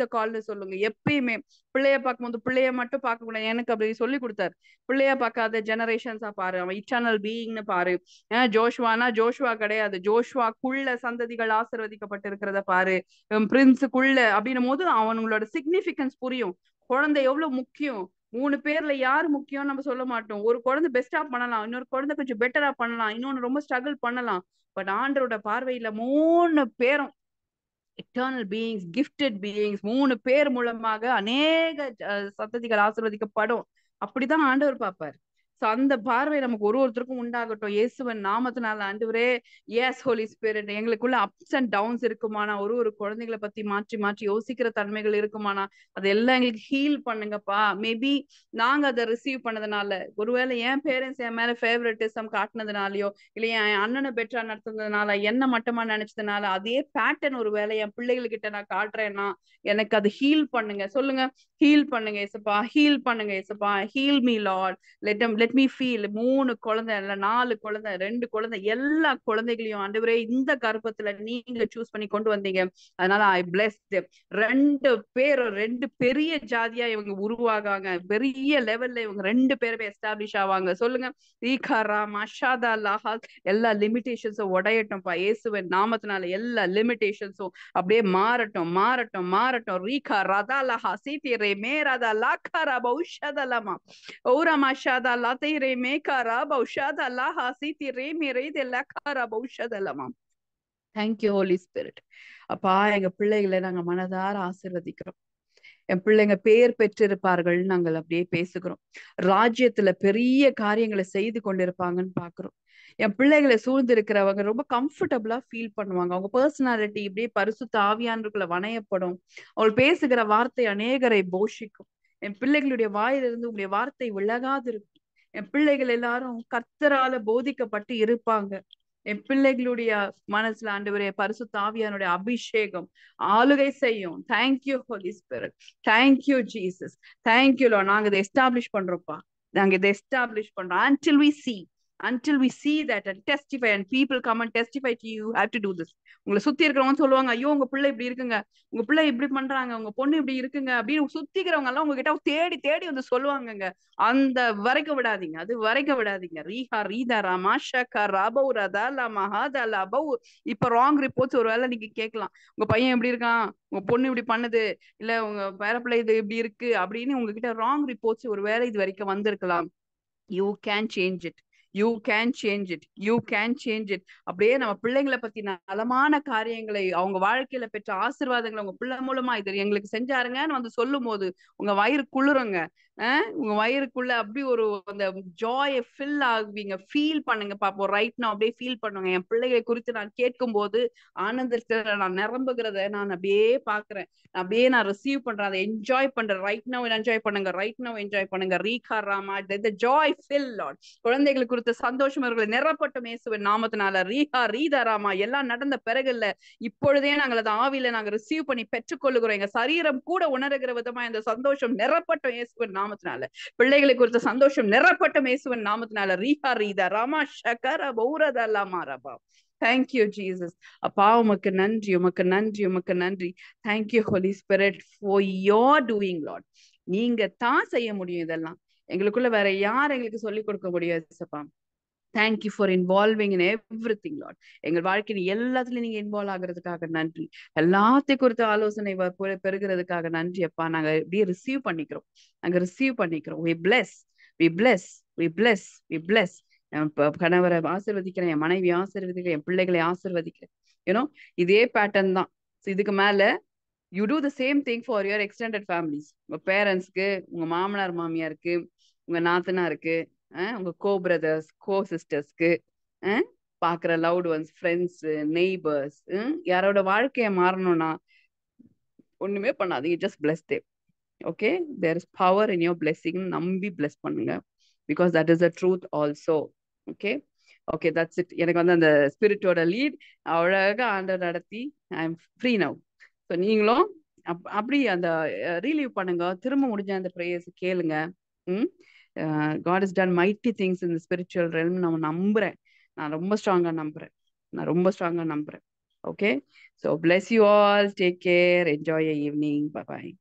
த கால்னு சொல்லுங்க எப்பயுமே. பிள்ளைய பார்க்கும்போது பிள்ளைய மட்டும் பார்க்க கூடாது. எனக்கு அப்படி சொல்லி கொடுத்தாரு, பிள்ளைய பார்க்காத ஜெனரேஷன்ஸா பாரு, அவன் இட்டர்னல் பீயிங்னு பாரு. ஜோஷுவா கிடையாது, ஜோஷுவாக்குள்ள சந்ததிகள் ஆசீர்வதிக்கப்பட்டு இருக்கிறத பாரு, பிரின்ஸுக்குள்ள அப்படின்னும் போது அவனுங்களோட சிக்னிபிகன்ஸ் புரியும். குழந்தை எவ்வளவு முக்கியம். 3 பேர்ல யாரு முக்கியம் நம்ம சொல்ல மாட்டோம். ஒரு குழந்தை பெஸ்டா பண்ணலாம், இன்னொரு குழந்தை கொஞ்சம் பெட்டரா பண்ணலாம், இன்னொன்னு ரொம்ப ஸ்ட்ரகிள் பண்ணலாம். பட் ஆண்டரோட பார்வையில 3 பேரும் எட்டர்னல் பீயிங்ஸ், கிஃப்டட் பீயிங்ஸ். 3 பேர் மூலமாக அநேக சந்ததிகள் ஆசீர்வதிக்கப்படும். அப்படிதான் ஆண்டவர் பார்ப்பார். சோ அந்த பார்வை நமக்கு ஒருத்தருக்கும் உண்டாகட்டும் இயேசுவின் நாமத்தினால. ஆண்டவரே, எஸ் ஹோலி ஸ்பிரிட், எங்களுக்குள்ள அப்ஸ் அண்ட் டவுன்ஸ் இருக்குமானா, ஒரு குழந்தைகளை பத்தி மாற்றி மாற்றி யோசிக்கிற தன்மைகள் இருக்குமானா, அதெல்லாம் எங்களுக்கு ஹீல் பண்ணுங்கப்பா. மேபி நாங்க அதை ரிசீவ் பண்ணதுனால, ஒருவேளை என் பேரண்ட்ஸ் என் மேல ஃபேவரட்டிசம் காட்டினதுனாலயோ, இல்ல என் அண்ணனை பெற்றா நடத்துனதுனால, என்ன மட்டமா நினைச்சதுனால, அதே பேட்டர்ன் ஒரு வேலை என் பிள்ளைகள்கிட்ட நான் காட்டுறேன்னா, எனக்கு அது ஹீல் பண்ணுங்க. சொல்லுங்க, ஹீல் பண்ணுங்க ஏசப்பா, ஹீல் பண்ணுங்க ஏசப்பா, heel me Lord. let let me feel 3 குழந்தை இல்ல 4 குழந்தை 2 குழந்தை எல்லா குழந்தைகளையும் ஆண்டவரே இந்த கர்ப்பத்துல நீங்க சூஸ் பண்ணி கொண்டு வந்தீங்க. அதனால I bless them. 2 பேர் 2 பெரிய ஜாதியா இவங்க உருவாகாங்க. பெரிய லெவல்ல இவங்க 2 பேருமே எஸ்டாப்ளிஷ் ஆவாங்க. சொல்லுங்க. ஈகாரா மஷாதா லாஹா எல்லா லிமிடேஷன்ஸும் உடையட்டும்ப்பா. இயேசுவின் நாமத்தினால எல்லா லிமிடேஷன்ஸும் அப்படியே மாறட்டும் மாறட்டும் மாறட்டும். ரீகா ரதா லஹா சீதி ரே மேரதா லாக்காரா பௌஷதலமா ஓரா மஷாதா லதை ரே மேகாரா பௌஷதா லஹா சீதி ரே மேரே தே லக்காரா பௌஷதலமா. Thank you Holi spirit. அப்பா எங்க பிள்ளைகளை நாங்க மனதார ஆசீர்வதிக்கிறோம். என் பிள்ளைங்க பேர் பெற்றிருப்பார்கள் நாங்கள் அப்படியே பேசுகிறோம். ராஜ்யத்துல பெரிய காரியங்களை செய்து கொண்டிருப்பாங்கன்னு பாக்குறோம். என் பிள்ளைகளை சூழ்ந்து இருக்கிறவங்க ரொம்ப கம்ஃபர்டபுளா ஃபீல் பண்ணுவாங்க. அவங்க பர்சனாலிட்டி இப்படியே பரிசுத்த ஆவியானவர்களை வணையப்படும். அவள் பேசுகிற வார்த்தை அநேகரை போஷிக்கும். என் பிள்ளைகளுடைய வாயிலிருந்து உங்களுடைய வார்த்தை விலகாது இருக்கும். என் பிள்ளைகள் எல்லாரும் கர்த்தரால போதிக்கப்பட்டு இருப்பாங்க. என் பிள்ளைகளுடைய மனசுல ஆண்டவரே பரிசுத்த ஆவியானுடைய அபிஷேகம் ஆளுகை செய்யும். Thank you Holi spirit. Thank you Jesus. Thank you lord. நாங்க இதை எஸ்டாப்ளிஷ் பண்றோம்ப்பா. நாங்க இதை எஸ்டாப்ளிஷ் பண்றோம். until we see that and testify and people come and testify to you have to do this. உங்களை சுத்தி இருக்கிறவங்க சொல்லுவாங்க, ஐயோ உங்க பிள்ளை இப்படி இருக்குங்க, உங்க பிள்ளை இப்படி பண்றாங்க, உங்க பொண்ணு இப்படி இருக்குங்க அப்படின்னு சுத்திக்கிறவங்க எல்லாம் உங்ககிட்ட தேடி தேடி வந்து சொல்லுவாங்கங்க. அந்த வரைக்கும் விடாதீங்க. அது வரைக்கும் விடாதீங்க. ரீஹா ரீதா ராமாஷா ராபவ் ரதா லா மஹாதா லபவ். இப்ப ராங் ரிப்போர்ட்ஸ் ஒரு வேளை நீங்க கேட்கலாம். உங்க பையன் எப்படி இருக்கான், உங்க பொண்ணு இப்படி பண்ணுது, இல்ல உங்க பேரப்பிள்ளை இது இப்படி இருக்கு அப்படின்னு உங்ககிட்ட ராங் ரிப்போர்ட்ஸ் ஒரு வேளை இது வரைக்கும் வந்திருக்கலாம். You can change it. You can change it. You can change it. அப்படியே நம்ம பிள்ளைங்களை பத்தி நலமான காரியங்களை அவங்க வாழ்க்கையில பெற்ற ஆசீர்வாதங்களை உங்க பிள்ளை மூலமா இது எங்களுக்கு செஞ்சாருங்கன்னு வந்து சொல்லும் போது உங்க வயிறு குளிருங்க. உங்க வயிறுக்குள்ள அப்படி ஒரு அந்த ஜாயை ஃபில் ஆகுவீங்க. ஃபீல் பண்ணுங்க பாப்போம். ரைட் நான் அப்படியே ஃபீல் பண்ணுங்க. என் பிள்ளைகளை குறித்து நான் கேட்கும் போது ஆனந்தத்துல நான் நிரம்புகிறத நான் அப்படியே பாக்குறேன். அப்படியே நான் ரிசீவ் பண்றேன். அதை என்ஜாய் பண்றேன். ரைட் நவ் என்ஜாய் பண்ணுங்க. ரைட் நவ் என்ஜாய் பண்ணுங்க. Reeka Rama the joy fill Lord. குழந்தைகள் குறித்த சந்தோஷம் அவர்களை நிரப்பட்டும் இயேசுவின் நாமத்தினால. ரீஹா ரீதா ராமா எல்லாம் நடந்த பிறகு இல்ல, இப்பொழுதே நாங்கள் அதை ஆவியில நாங்க ரிசீவ் பண்ணி பெற்றுக்கொள்ளுகிறோம். எங்க சரீரம் கூட உணர்கிற விதமா இந்த சந்தோஷம் நிரப்பட்டும் இயேசுவின் நாமத்தினால. பிள்ளைகளை குறித்த சந்தோஷம் நிரப்பட்டும் இயேசுவின் நாமத்தினால. ரீஹா ரீதா ராமா ஷகர பௌரதா லாமா ரபா. Thank you Jesus. அப்பா உமக்கு நன்றி, உமக்கு நன்றி, உமக்கு நன்றி. Thank you Holi Spirit for your doing Lord. நீங்க தான் செய்ய முடியும் இதெல்லாம். எங்களுக்குள்ள வேற யார் எங்களுக்கு சொல்லிக் கொடுக்க முடியாது. Thank you for involving in everything, Lord. எங்கள் வாழ்க்கையில் எல்லாத்துலயும் நீங்க இன்வால்வ் ஆகுறதுக்காக நன்றி. எல்லாத்தையும் குறித்த ஆலோசனை பெறுகிறதுக்காக நன்றி அப்பா. நாங்க இப்படியே ரிசீவ் பண்ணிக்கிறோம். நாங்க ரிசீவ் பண்ணிக்கிறோம். we bless, we bless, we bless, we bless. கணவரை ஆசீர்வதிக்கிறேன், என் மனைவி ஆசீர்வதிக்கிறேன், என் பிள்ளைகளை ஆசீர்வதிக்கிறேன். யூனோ இதே பேட்டர்ன் தான். இதுக்கு மேல you do the same thing for your extended families. உங்க பேரண்ட்ஸ்க்கு, உங்க மாமனார் மாமியாருக்கு, உங்க நாத்தனாருக்கு, உங்க கோ பிரதர்ஸ் கோ சிஸ்டர்ஸ்க்கு, பாக்குற லவ்ட் ஒன்ஸ், ஃப்ரெண்ட்ஸ், நெய்பர்ஸ், யாரோட வாழ்க்கைய மாறணும்னா ஒண்ணுமே பண்ணாதீங்க. Just bless them. Okay, there is power in your blessing. நம்பி bless பண்ணுங்க. because that is the truth also. okay okay that's it. எனக்கு வந்து அந்த ஸ்பிரிட்டோட லீட் அழகா ஆண்டவர் நடத்தி I am free now. So நீங்களும் அப்படி அந்த ரீலீவ் பண்ணுங்க. திரும்ப முடிஞ்ச அந்த ப்ரேயர்ஸ் கேளுங்க. God has done mighty things in the spiritual realm. நான் நம்புறேன். நான் ரொம்ப ஸ்ட்ராங்கா நம்புறேன். Okay, so bless you all. Take care. Enjoy your evening. Bye bye.